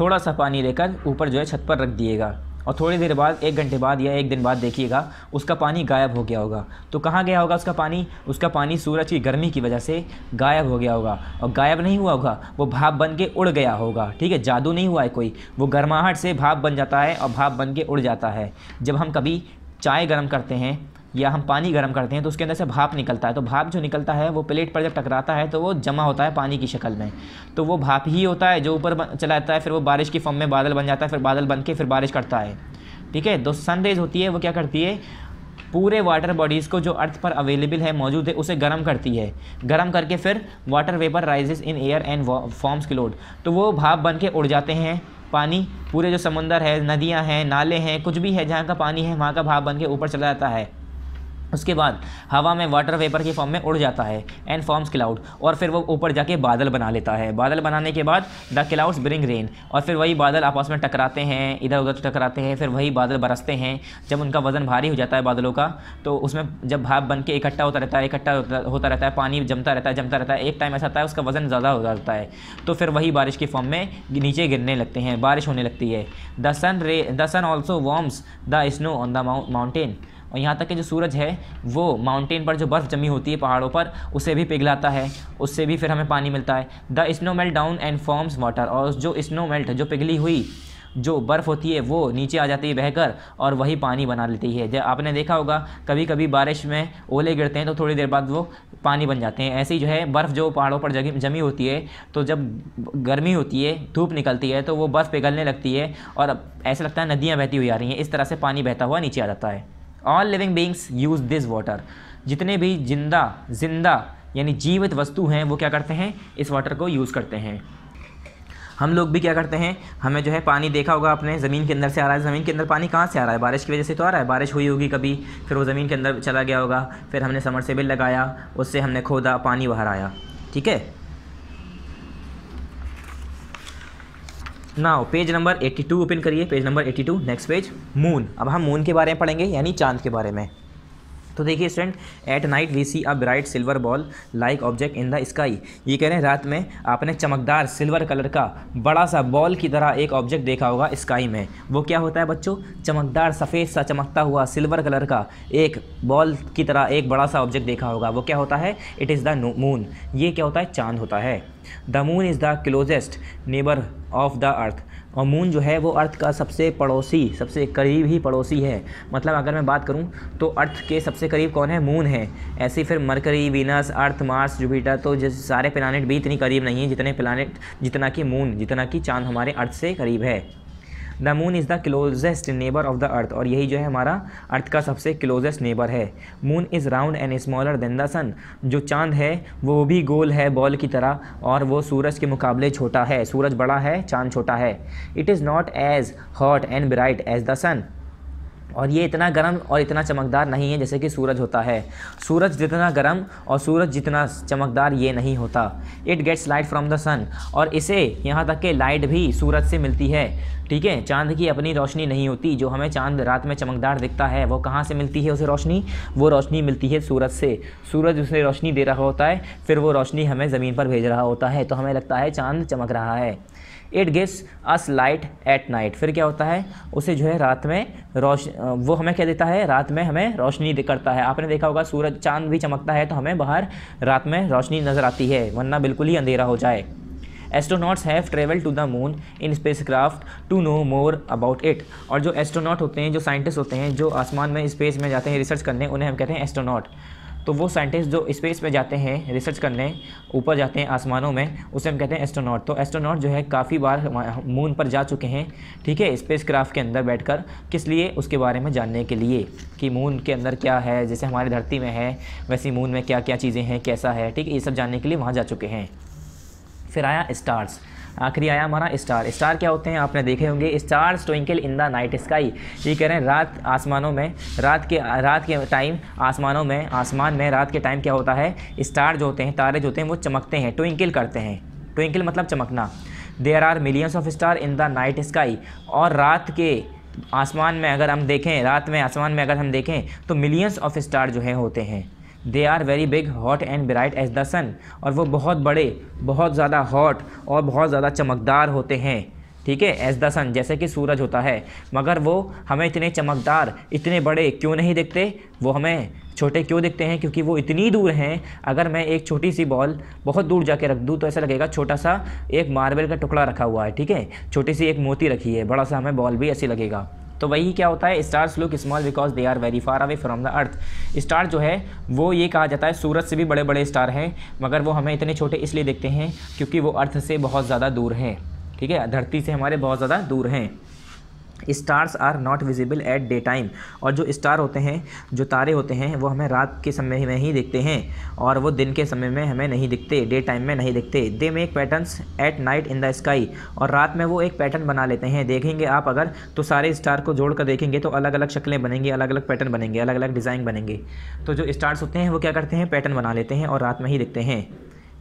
थोड़ा सा पानी लेकर ऊपर जो है छत पर रख दिएगा, और थोड़ी देर बाद, 1 घंटे बाद या 1 दिन बाद देखिएगा उसका पानी गायब हो गया होगा। तो कहाँ गया होगा उसका पानी, उसका पानी सूरज की गर्मी की वजह से गायब हो गया होगा, और गायब नहीं हुआ होगा, वो भाप बन के उड़ गया होगा। ठीक है, जादू नहीं हुआ है कोई, वो गर्माहट से भाप बन जाता है और भाप बन के उड़ जाता है। जब हम कभी चाय गर्म करते हैं या हम पानी गर्म करते हैं तो उसके अंदर से भाप निकलता है। तो भाप जो निकलता है वो प्लेट पर जब टकराता है तो वो जमा होता है पानी की शक्ल में। तो वो भाप ही होता है जो ऊपर चला जाता है, फिर वो बारिश की फॉर्म में बादल बन जाता है, फिर बादल बन के फिर बारिश करता है। ठीक है, तो सनरेज होती है वो क्या करती है, पूरे वाटर बॉडीज़ को जो अर्थ पर अवेलेबल है, मौजूद है, उसे गर्म करती है। गर्म करके फिर water vapour rises in air and forms cloud. तो वो भाप बन के उड़ जाते हैं। पानी पूरे जो समुंदर है, नदियां हैं, नाले हैं, कुछ भी है जहाँ का पानी है वहाँ का भाप बन के ऊपर चला जाता है। उसके बाद हवा में वाटर वेपर की फॉर्म में उड़ जाता है एंड फॉर्म्स क्लाउड, और फिर वो ऊपर जाके बादल बना लेता है। बादल बनाने के बाद द क्लाउड्स ब्रिंग रेन, और फिर वही बादल आपस में टकराते हैं, इधर उधर टकराते हैं, फिर वही बादल बरसते हैं। जब उनका वज़न भारी हो जाता है बादलों का, तो उसमें जब भाप बन के इकट्ठा होता रहता है, पानी जमता रहता है, एक टाइम ऐसा आता है उसका वज़न ज़्यादा हो जाता है, तो फिर वही बारिश की फॉर्म में नीचे गिरने लगते हैं, बारिश होने लगती है। The sun also warms the snow on the mountain, और यहाँ तक कि जो सूरज है वो माउंटेन पर जो बर्फ़ जमी होती है पहाड़ों पर, उसे भी पिघलाता है, उससे भी फिर हमें पानी मिलता है। The snow melt down and forms water, और जो स्नो मेल्ट, जो पिघली हुई जो बर्फ़ होती है वो नीचे आ जाती है बहकर, और वही पानी बना लेती है। जब आपने देखा होगा कभी कभी बारिश में ओले गिरते हैं तो थोड़ी देर बाद वो पानी बन जाते हैं। ऐसे ही जो है बर्फ़ जो पहाड़ों पर जमी होती है, तो जब गर्मी होती है, धूप निकलती है, तो वो बर्फ़ पिघलने लगती है और ऐसा लगता है नदियाँ बहती हुई आ रही हैं। इस तरह से पानी बहता हुआ नीचे आ जाता है। All living beings use this water, जितने भी जिंदा यानी जीवित वस्तु हैं वो क्या करते हैं, इस वाटर को यूज़ करते हैं। हम लोग भी क्या करते हैं, हमें जो है पानी देखा होगा आपने, ज़मीन के अंदर से आ रहा है। ज़मीन के अंदर पानी कहाँ से आ रहा है, बारिश की वजह से तो आ रहा है। बारिश हुई होगी कभी, फिर वो ज़मीन के अंदर चला गया होगा, फिर हमने समरसेबल लगाया, उससे हमने खोदा, पानी बाहर आया। ठीक है, नाउ पेज नंबर 82 ओपन करिए, page number 82, next page, moon. अब हम मून के बारे में पढ़ेंगे, यानी चांद के बारे में। तो देखिए student, at night we see a bright silver ball like object in the sky. ये कह रहे हैं रात में आपने चमकदार सिल्वर कलर का बड़ा सा बॉल की तरह एक ऑब्जेक्ट देखा होगा स्काई में। वो क्या होता है बच्चों, चमकदार सफ़ेद सा चमकता हुआ सिल्वर कलर का एक बॉल की तरह एक बड़ा सा ऑब्जेक्ट देखा होगा। वो क्या होता है, इट इज़ द मून। ये क्या होता है, चांद होता है। The moon is the closest neighbour of the earth, और मून जो है वो अर्थ का सबसे पड़ोसी, सबसे करीब ही पड़ोसी है। मतलब अगर मैं बात करूं तो अर्थ के सबसे करीब कौन है, मून है। ऐसे फिर मरकरी, वीनस, अर्थ, मार्स, जुपिटर, तो जिस सारे प्लानेट भी इतनी करीब नहीं है जितना कि मून, जितना कि चांद हमारे अर्थ से करीब है। The moon is the closest neighbour of the earth, और यही जो है हमारा अर्थ का सबसे क्लोजेस्ट नेबर है। Moon is round and smaller than the sun, जो चांद है वो भी गोल है बॉल की तरह, और वो सूरज के मुकाबले छोटा है। सूरज बड़ा है, चांद छोटा है। It is not as hot and bright as the sun, और ये इतना गर्म और इतना चमकदार नहीं है जैसे कि सूरज होता है। सूरज जितना गर्म और सूरज जितना चमकदार ये नहीं होता। It gets light from the sun, और इसे यहाँ तक कि लाइट भी सूरज से मिलती है। ठीक है, चांद की अपनी रोशनी नहीं होती। जो हमें चांद रात में चमकदार दिखता है वो कहाँ से मिलती है उसे रोशनी, वो रोशनी मिलती है सूरज से। सूरज उसे रोशनी दे रहा होता है, फिर वो रोशनी हमें ज़मीन पर भेज रहा होता है, तो हमें लगता है चांद चमक रहा है। It gives us light at night, फिर क्या होता है, उसे जो है रात में वो हमें क्या देता है, रात में हमें रोशनी करता है। आपने देखा होगा सूरज चांद भी चमकता है तो हमें बाहर रात में रोशनी नज़र आती है, वरना बिल्कुल ही अंधेरा हो जाए। Astronauts have travel to the moon in spacecraft to know more about it, और जो एस्ट्रोनॉट होते हैं, जो साइंटिस्ट होते हैं, जो आसमान में स्पेस में जाते हैं रिसर्च करने, उन्हें हम कहते हैं एस्ट्रोनॉट। तो वो साइंटिस्ट जो स्पेस में जाते हैं रिसर्च करने, ऊपर जाते हैं आसमानों में, उसे हम कहते हैं एस्ट्रोनॉट। तो एस्ट्रोनॉट जो है काफ़ी बार मून पर जा चुके हैं। ठीक है, स्पेस क्राफ्ट के अंदर बैठकर, किस लिए, उसके बारे में जानने के लिए कि मून के अंदर क्या है, जैसे हमारी धरती में है वैसे मून में क्या क्या चीज़ें हैं, कैसा है। ठीक है, ये सब जानने के लिए वहाँ जा चुके हैं। फिर आया स्टार्स, आखिरी आया हमारा स्टार। स्टार क्या होते हैं आपने देखे होंगे, stars twinkle in the night sky. ये कह रहे हैं रात आसमानों में, रात के टाइम आसमान में रात के टाइम क्या होता है, स्टार जो होते हैं, तारे जो होते हैं वो चमकते हैं, ट्विंकल करते हैं। ट्विंकल मतलब चमकना। There are millions of star in the night sky, और रात के आसमान में अगर हम देखें, रात में आसमान में अगर हम देखें तो मिलियंस ऑफ स्टार जो हैं होते हैं। They are very big hot and bright as the sun, और वो बहुत बड़े, बहुत ज़्यादा हॉट और बहुत ज़्यादा चमकदार होते हैं। ठीक है, एज द सन, जैसे कि सूरज होता है, मगर वो हमें इतने चमकदार, इतने बड़े क्यों नहीं दिखते, वो हमें छोटे क्यों दिखते हैं, क्योंकि वो इतनी दूर हैं। अगर मैं एक छोटी सी बॉल बहुत दूर जाके रख दूँ तो ऐसा लगेगा छोटा सा एक मार्बल का टुकड़ा रखा हुआ है। ठीक है, छोटी सी एक मोती रखी है, बड़ा सा हमें बॉल भी ऐसी लगेगा। तो वही क्या होता है, stars look small because they are very far away from the earth. Star जो है वो ये कहा जाता है सूरज से भी बड़े बड़े स्टार हैं, मगर वो हमें इतने छोटे इसलिए दिखते हैं क्योंकि वो अर्थ से बहुत ज़्यादा दूर हैं, ठीक है, धरती से हमारे बहुत ज़्यादा दूर हैं। Stars are not visible at day time, और जो स्टार होते हैं, जो तारे होते हैं, वो हमें रात के समय में ही दिखते हैं और वो दिन के समय में हमें नहीं दिखते, डे टाइम में नहीं दिखते। They make patterns at night in the sky, और रात में वो एक पैटर्न बना लेते हैं। देखेंगे आप अगर तो सारे स्टार को जोड़ कर देखेंगे तो अलग अलग शक्लें बनेंगी, अलग अलग पैटर्न बनेंगे, अलग अलग डिज़ाइन बनेंगे। तो जो स्टार्स होते हैं वो क्या करते हैं, पैटर्न बना लेते हैं और रात में ही दिखते हैं,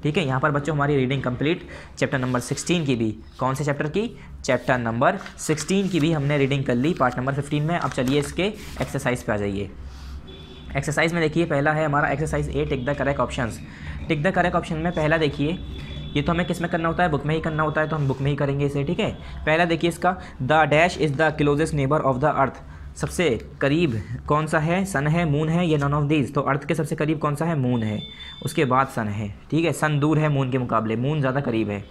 ठीक है। यहाँ पर बच्चों हमारी रीडिंग कंप्लीट चैप्टर नंबर 16 की भी, कौन से चैप्टर की, चैप्टर नंबर 16 की भी हमने रीडिंग कर ली पार्ट नंबर 15 में। अब चलिए इसके एक्सरसाइज पे आ जाइए। एक्सरसाइज में देखिए पहला है हमारा exercise A, tick the correct options. Tick the correct option में पहला देखिए, ये तो हमें किस में करना होता है, बुक में ही करना होता है, तो हम बुक में ही करेंगे इसे, ठीक है। पहला देखिए इसका, the dash is the closest neighbour of the अर्थ, सबसे करीब कौन सा है, सन है, मून है, या नन ऑफ दीज। तो अर्थ के सबसे करीब कौन सा है, मून है, उसके बाद सन है, ठीक है। सन दूर है मून के मुकाबले, मून ज़्यादा करीब है।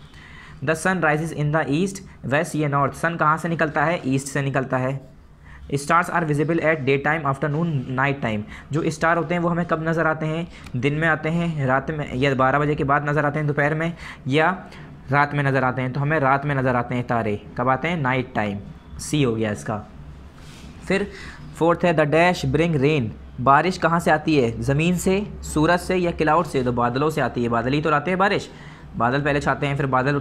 The sun rises in the east, west या नॉर्थ, सन कहाँ से निकलता है, ईस्ट से निकलता है। Stars are visible at day time, afternoon, night time. जो स्टार होते हैं वो हमें कब नज़र आते हैं, दिन में आते हैं, रात में, या 12 बजे के बाद नज़र आते हैं दोपहर में, या रात में नज़र आते हैं। तो हमें रात में नज़र आते हैं तारे, कब आते हैं, नाइट टाइम, सी हो गया इसका। फिर फोर्थ है द डैश ब्रिंग रेन, बारिश कहाँ से आती है, ज़मीन से, सूरज से, या क्लाउड से। तो बादलों से आती है, बादल ही तो लाते हैं बारिश, बादल पहले छाते हैं, फिर बादल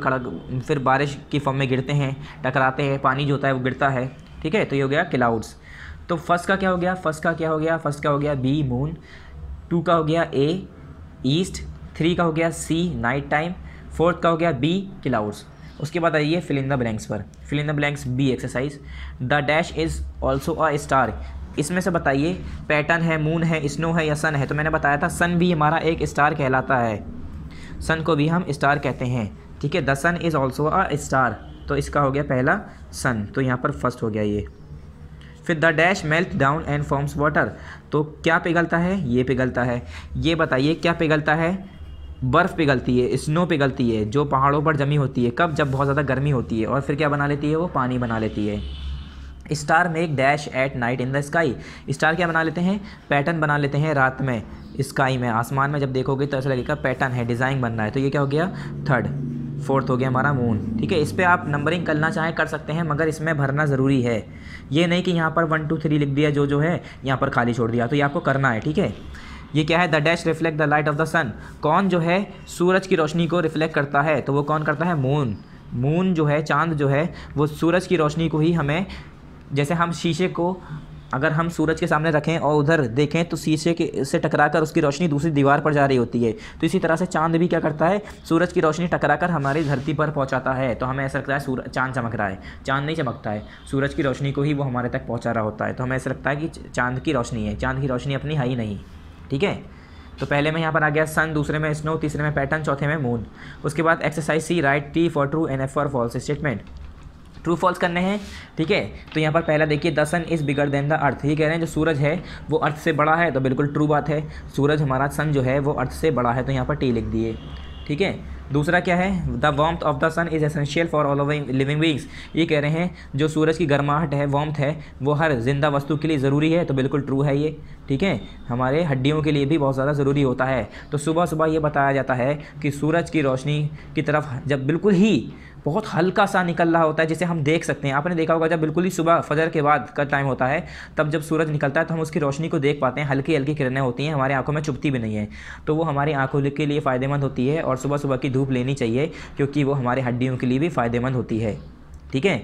फिर बारिश की फॉर्म में गिरते हैं, टकराते हैं, पानी जो होता है वो गिरता है, ठीक है। तो ये हो गया क्लाउड्स। तो फर्स्ट का क्या हो गया, फर्स्ट का हो गया बी, मून। 2 का हो गया ए, ईस्ट। 3 का हो गया सी, नाइट टाइम। 4th का हो गया बी, क्लाउड्स। उसके बाद आइए फिल इन द ब्लैंक्स पर, fill in the blanks B exercise. The dash is also a star, इसमें से बताइए पैटर्न है, मून है, स्नो है, या सन है। तो मैंने बताया था सन भी हमारा एक स्टार कहलाता है, सन को भी हम स्टार कहते हैं, ठीक है। The sun is also a star, तो इसका हो गया पहला सन, तो यहाँ पर फर्स्ट हो गया ये। फिर the dash melt down and forms water, तो क्या पिघलता है, ये पिघलता है। ये बताइए क्या पिघलता है, बर्फ़ पिघलती है, स्नो पिघलती है, जो पहाड़ों पर जमी होती है, कब, जब बहुत ज़्यादा गर्मी होती है, और फिर क्या बना लेती है, वो पानी बना लेती है। Star make dash at night in the sky, star क्या बना लेते हैं, पैटर्न बना लेते हैं रात में, स्काई में, आसमान में जब देखोगे तो ऐसा लगेगा पैटर्न है, डिज़ाइन बन रहा है। तो ये क्या हो गया, थर्ड। 4th हो गया हमारा मून, ठीक है। इस पर आप नंबरिंग करना चाहें कर सकते हैं, मगर इसमें भरना ज़रूरी है, ये नहीं कि यहाँ पर 1 2 3 लिख दिया, जो है यहाँ पर खाली छोड़ दिया, तो ये आपको करना है, ठीक है। ये क्या है, the dash reflect the light of the sun, कौन जो है सूरज की रोशनी को रिफ्लेक्ट करता है, तो वो कौन करता है, मून। मून जो है, चांद जो है, वो सूरज की रोशनी को ही हमें, जैसे हम शीशे को अगर हम सूरज के सामने रखें और उधर देखें तो शीशे के से टकराकर उसकी रोशनी दूसरी दीवार पर जा रही होती है, तो इसी तरह से चांद भी क्या करता है, सूरज की रोशनी टकराकर हमारी धरती पर पहुंचाता है। तो हमें ऐसा लगता है चांद चमक रहा है, चांद नहीं चमकता है, सूरज की रोशनी को ही वो हमारे तक पहुंचा रहा होता है। तो हमें ऐसा लगता है कि चांद की रोशनी है, चांद की रोशनी अपनी है ही नहीं, ठीक है। तो पहले में यहाँ पर आ गया सन, दूसरे में स्नो, तीसरे में पैटर्न, चौथे में मून। उसके बाद exercise C, write T for true and F for false statement, true false करने हैं, ठीक है। तो यहाँ पर पहला देखिए, the sun is bigger than the earth, ये कह रहे हैं जो सूरज है वो अर्थ से बड़ा है, तो बिल्कुल ट्रू बात है, सूरज हमारा सन जो है वो अर्थ से बड़ा है, तो यहाँ पर टी लिख दिए, ठीक है। दूसरा क्या है, the warmth of the sun is essential for all living beings, ये कह रहे हैं जो सूरज की गर्माहट है, वार्मथ है, वो हर जिंदा वस्तु के लिए ज़रूरी है, तो बिल्कुल ट्रू है ये, ठीक है। हमारे हड्डियों के लिए भी बहुत ज़्यादा ज़रूरी होता है। तो सुबह सुबह ये बताया जाता है कि सूरज की रोशनी की तरफ जब बिल्कुल ही बहुत हल्का सा निकल रहा होता है, जिसे हम देख सकते हैं, आपने देखा होगा जब बिल्कुल ही सुबह फजर के बाद का टाइम होता है, तब जब सूरज निकलता है तो हम उसकी रोशनी को देख पाते हैं, हल्की हल्की किरणें होती हैं, हमारी आंखों में चुभती भी नहीं है, तो वो हमारी आंखों के लिए फ़ायदेमंद होती है। और सुबह सुबह की धूप लेनी चाहिए क्योंकि वो हमारे हड्डियों के लिए भी फ़ायदेमंद होती है, ठीक है।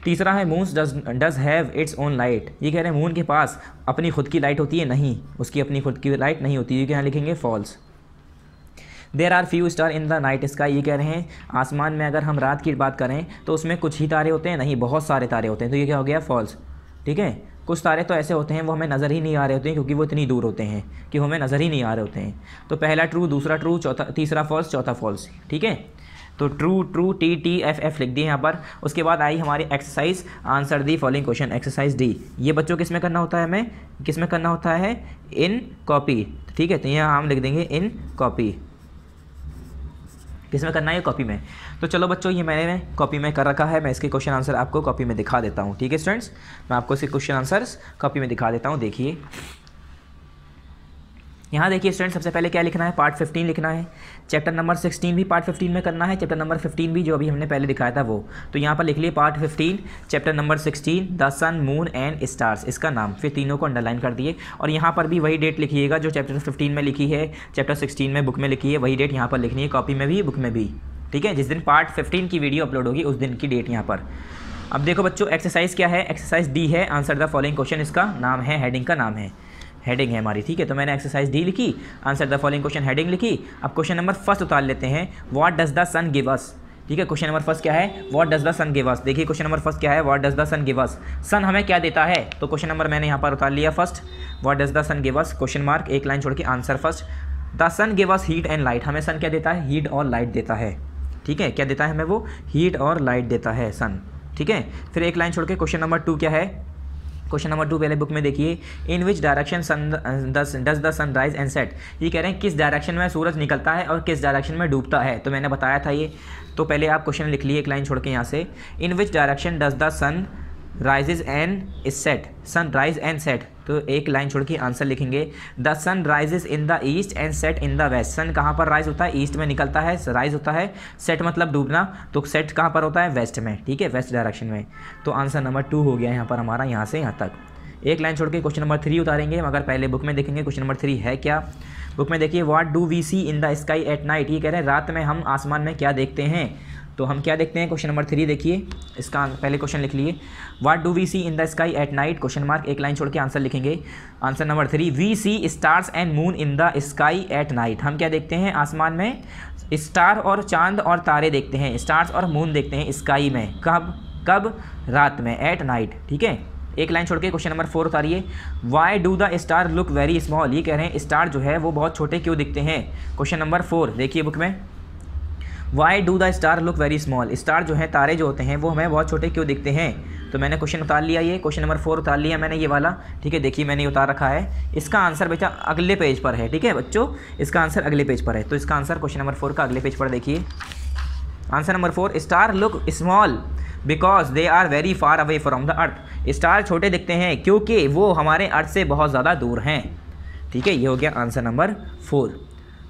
तीसरा है moons does have its own light, ये कह रहे हैं मून के पास अपनी खुद की लाइट होती है, नहीं, उसकी अपनी खुद की लाइट नहीं होती, ये यहाँ लिखेंगे false. There are few star in the night sky, ये कह रहे हैं आसमान में अगर हम रात की बात करें तो उसमें कुछ ही तारे होते हैं, नहीं, बहुत सारे तारे होते हैं, तो ये क्या हो गया, फॉल्स, ठीक है। कुछ तारे तो ऐसे होते हैं वो हमें नज़र ही नहीं आ रहे होते हैं क्योंकि वो इतनी दूर होते हैं कि हमें नज़र ही नहीं आ रहे होते हैं। तो पहला ट्रू, दूसरा ट्रू, चौथा, तीसरा फॉल्स, चौथा फॉल्स, ठीक है। तो true true T T F F लिख दिए यहाँ पर। उसके बाद आई हमारी exercise, answer the following question, exercise D. ये बच्चों किस में करना होता है, हमें किस में करना होता है, इन कॉपी, ठीक है। तो यहाँ हम लिख देंगे इन कॉपी, किस में करना है, कॉपी में। तो चलो बच्चों ये मैंने कॉपी में कर रखा है, मैं इसके क्वेश्चन आंसर आपको कॉपी में दिखा देता हूँ। ठीक है स्टूडेंट्स, मैं आपको इसके क्वेश्चन आंसर्स कॉपी में दिखा देता हूँ। देखिए यहाँ देखिए स्टूडेंट, सबसे पहले क्या लिखना है, पार्ट 15 लिखना है। चैप्टर नंबर 16 भी पार्ट 15 में करना है, चैप्टर नंबर 15 भी जो अभी हमने पहले दिखाया था वो। तो यहाँ पर लिख लिए part 15 chapter number 16 the sun moon and stars, इसका नाम, फिर तीनों को अंडरलाइन कर दिए। और यहाँ पर भी वही डेट लिखिएगा जो चैप्टर 15 में लिखी है, चैप्टर 16 में बुक में लिखी है, वही डेट यहाँ पर लिखनी है, कॉपी में भी बुक में भी। ठीक है, जिस दिन पार्ट 15 की वीडियो अपलोड होगी उस दिन की डेट यहाँ पर। अब देखो बच्चों एक्सरसाइज क्या है, एक्सरसाइज डी है, आंसर द फॉलोइंग क्वेश्चन इसका नाम है, हेडिंग का नाम है, हेडिंग है हमारी। ठीक है, तो मैंने एक्सरसाइज डी लिखी, answer the following question heading लिखी। अब क्वेश्चन नंबर फर्स्ट उतार लेते हैं, what does the sun give us. ठीक है, क्वेश्चन नंबर फर्स्ट क्या है, what does the sun give us. देखिए क्वेश्चन नंबर फर्स्ट क्या है, what does the sun give us, sun हमें क्या देता है। तो क्वेश्चन नंबर मैंने यहाँ पर उतार लिया first, what does the sun give us, question mark, एक लाइन छोड़ के answer first. The sun give us heat and light, हमें सन क्या देता है, हीट और लाइट देता है। ठीक है, क्या देता है हमें वो, हीट और लाइट देता है सन। ठीक है, फिर एक लाइन छोड़ के क्वेश्चन नंबर 2 क्या है, क्वेश्चन नंबर 2 पहले बुक में देखिए, in which direction does the sun rise and set. ये कह रहे हैं किस डायरेक्शन में सूरज निकलता है और किस डायरेक्शन में डूबता है। तो मैंने बताया था ये, तो पहले आप क्वेश्चन लिख लिए एक लाइन छोड़ के यहाँ से, in which direction does the sun rises and set, sun rise and set. तो एक लाइन छोड़ के आंसर लिखेंगे, the sun rises in the east and set in the west. Sun कहाँ पर राइज होता है, ईस्ट में निकलता है, राइज होता है, सेट मतलब डूबना, तो सेट कहाँ पर होता है, वेस्ट में। ठीक है, वेस्ट डायरेक्शन में। तो आंसर नंबर 2 हो गया यहाँ पर हमारा, यहाँ से यहाँ तक। एक लाइन छोड़ के क्वेश्चन नंबर 3 उतारेंगे, मगर पहले बुक में देखेंगे क्वेश्चन नंबर 3 है क्या। बुक में देखिए, what do we see in the sky at night. ये कह रहे हैं रात में हम आसमान में क्या देखते हैं। तो हम क्या देखते हैं, क्वेश्चन नंबर 3 देखिए, इसका पहले क्वेश्चन लिख लिए, what do we see in the sky at night, question mark, एक लाइन छोड़ के आंसर लिखेंगे। Answer number 3, we see stars and moon in the sky at night. हम क्या देखते हैं, आसमान में स्टार और चांद और तारे देखते हैं, स्टार्स और मून देखते हैं स्काई में। कब कब, रात में, एट नाइट। ठीक है, एक लाइन छोड़ के क्वेश्चन नंबर 4 उतारिए, why do the star look very small. ये कह रहे हैं स्टार जो है वो बहुत छोटे क्यों दिखते हैं। क्वेश्चन नंबर 4 देखिए बुक में, Y do the star look very small, star जो है, तारे जो होते हैं वो हमें बहुत छोटे क्यों दिखते हैं। तो मैंने क्वेश्चन उतार लिया, ये क्वेश्चन नंबर 4 उतार लिया मैंने, ये वाला। ठीक है, देखिए मैंने ये उतार रखा है, इसका आंसर बेटा अगले पेज पर है। ठीक है बच्चों, इसका आंसर अगले पेज पर है, तो इसका आंसर क्वेश्चन नंबर 4 का अगले पेज पर देखिए। Answer number 4, star look small because they are very far away from the earth. Star छोटे दिखते हैं क्योंकि वो हमारे अर्थ से बहुत ज़्यादा दूर हैं। ठीक है, ये हो गया आंसर नंबर 4।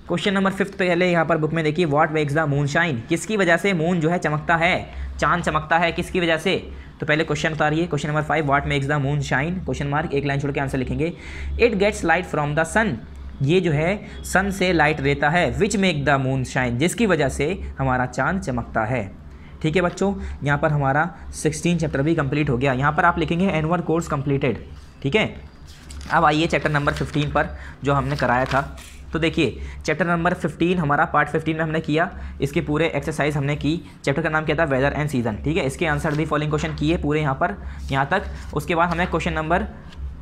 क्वेश्चन नंबर 5 पहले यहाँ पर बुक में देखिए, what makes the moon shine. किसकी वजह से मून जो है चमकता है, चांद चमकता है, किसकी वजह से। तो पहले क्वेश्चन उतारिए, question number 5, what makes the moon shine, question mark, एक लाइन छोड़ के आंसर लिखेंगे। It gets light from the sun, ये जो है सन से लाइट लेता है, which make the moon shine, जिसकी वजह से हमारा चांद चमकता है। ठीक है बच्चों, यहाँ पर हमारा 16 चैप्टर भी कंप्लीट हो गया। यहाँ पर आप लिखेंगे एनुअल कोर्स कंप्लीटेड। ठीक है, अब आइए चैप्टर नंबर 15 पर जो हमने कराया था। तो देखिए चैप्टर नंबर 15 हमारा पार्ट 15 में हमने किया, इसके पूरे एक्सरसाइज हमने की। चैप्टर का नाम क्या था, वेदर एंड सीजन। ठीक है, इसके आंसर दी फॉलोइंग क्वेश्चन किए पूरे यहाँ पर, यहाँ तक। उसके बाद हमने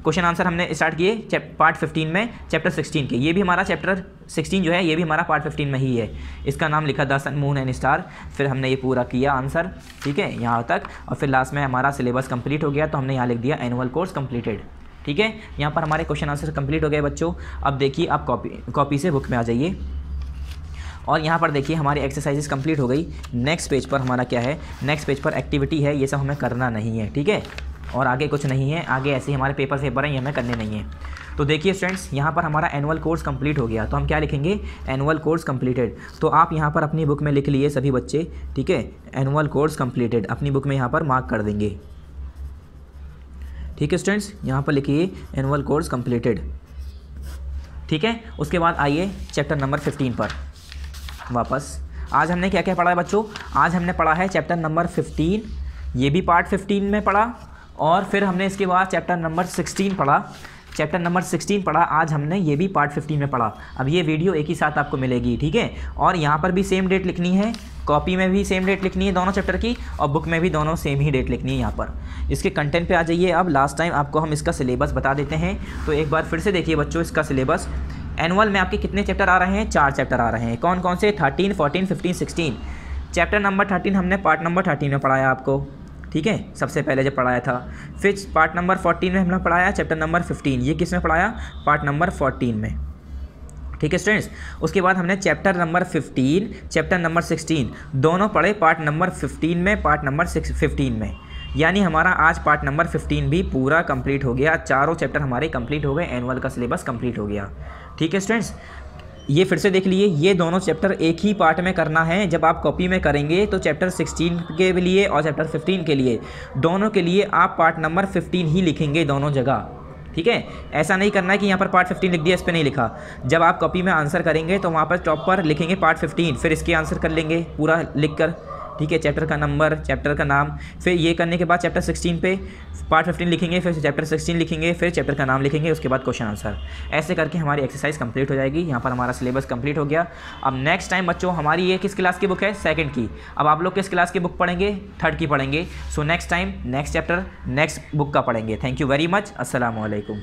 क्वेश्चन आंसर हमने स्टार्ट किए पार्ट 15 में चैप्टर 16 के। ये भी हमारा चैप्टर 16 जो है ये भी हमारा पार्ट 15 में ही है। इसका नाम लिखा the sun moon and star. फिर हमने ये पूरा किया आंसर, ठीक है, यहाँ तक। और फिर लास्ट में हमारा सिलेबस कंप्लीट हो गया, तो हमने यहाँ लिख दिया एनुअल कोर्स कंप्लीटेड। ठीक है, यहाँ पर हमारे क्वेश्चन आंसर कंप्लीट हो गए बच्चों। अब देखिए आप कॉपी से बुक में आ जाइए और यहाँ पर देखिए हमारी एक्सरसाइजेस कंप्लीट हो गई। नेक्स्ट पेज पर हमारा क्या है, नेक्स्ट पेज पर एक्टिविटी है, ये सब हमें करना नहीं है। ठीक है, और आगे कुछ नहीं है, आगे ऐसे ही हमारे पेपर हैं, ये हमें करने नहीं है। तो देखिए स्टूडेंट्स, यहाँ पर हमारा एनुअल कोर्स कंप्लीट हो गया, तो हम क्या लिखेंगे, एनुअल कोर्स कंप्लीटेड। तो आप यहाँ पर अपनी बुक में लिख लिए सभी बच्चे, ठीक है, एनुअल कोर्स कंप्लीटेड अपनी बुक में यहाँ पर मार्क कर देंगे। ठीक है स्टूडेंट्स, यहाँ पर लिखिए एनुअल कोर्स कंप्लीटेड। ठीक है, उसके बाद आइए चैप्टर नंबर 15 पर वापस। आज हमने क्या क्या पढ़ा है बच्चों, आज हमने पढ़ा है चैप्टर नंबर 15, ये भी पार्ट 15 में पढ़ा। और फिर हमने इसके बाद चैप्टर नंबर 16 पढ़ा, चैप्टर नंबर 16 पढ़ा आज हमने, ये भी पार्ट 15 में पढ़ा। अब ये वीडियो एक ही साथ आपको मिलेगी, ठीक है। और यहाँ पर भी सेम डेट लिखनी है, कॉपी में भी सेम डेट लिखनी है दोनों चैप्टर की, और बुक में भी दोनों सेम ही डेट लिखनी है। यहाँ पर इसके कंटेंट पे आ जाइए। अब लास्ट टाइम आपको हम इसका सिलेबस बता देते हैं, तो एक बार फिर से देखिए बच्चों इसका सिलेबस। एनुअल में आपके कितने चैप्टर आ रहे हैं, 4 चैप्टर आ रहे हैं। कौन कौन से, 13, 14, 15, 16। चैप्टर नंबर 13 हमने पार्ट नंबर 13 में पढ़ाया आपको, ठीक है, सबसे पहले जब पढ़ाया था। फिर पार्ट नंबर 14 में हमने पढ़ाया चैप्टर नंबर 15, ये किस में पढ़ाया, पार्ट नंबर 14 में। ठीक है स्टूडेंट्स। उसके बाद हमने चैप्टर नंबर 15, चैप्टर नंबर 16 दोनों पढ़े पार्ट नंबर 15 में, पार्ट नंबर 15 में। यानी हमारा आज पार्ट नंबर 15 भी पूरा कंप्लीट हो गया, चारों चैप्टर हमारे कंप्लीट हो गए, एनुअल का सिलेबस कंप्लीट हो गया। ठीक है स्टूडेंट्स, ये फिर से देख लिए, ये दोनों चैप्टर एक ही पार्ट में करना है। जब आप कॉपी में करेंगे तो चैप्टर 16 के लिए और चैप्टर 15 के लिए, दोनों के लिए आप पार्ट नंबर 15 ही लिखेंगे दोनों जगह। ठीक है, ऐसा नहीं करना है कि यहाँ पर पार्ट 15 लिख दिया, इस पर नहीं लिखा। जब आप कॉपी में आंसर करेंगे तो वहाँ पर टॉप पर लिखेंगे पार्ट 15, फिर इसके आंसर कर लेंगे पूरा लिख कर। ठीक है, चैप्टर का नंबर, चैप्टर का नाम, फिर ये करने के बाद चैप्टर 16 पे पार्ट 15 लिखेंगे, फिर चैप्टर 16 लिखेंगे, फिर चैप्टर का नाम लिखेंगे, उसके बाद क्वेश्चन आंसर। ऐसे करके हमारी एक्सरसाइज कंप्लीट हो जाएगी। यहाँ पर हमारा सिलेबस कंप्लीट हो गया। अब नेक्स्ट टाइम बच्चों हमारी ये किस क्लास की बुक है? सेकंड की। अब आप लोग किस क्लास की बुक पढ़ेंगे? थर्ड की पढ़ेंगे। So next time next chapter next book का पढ़ेंगे। Thank you very much. अस्सलाम वालेकुम।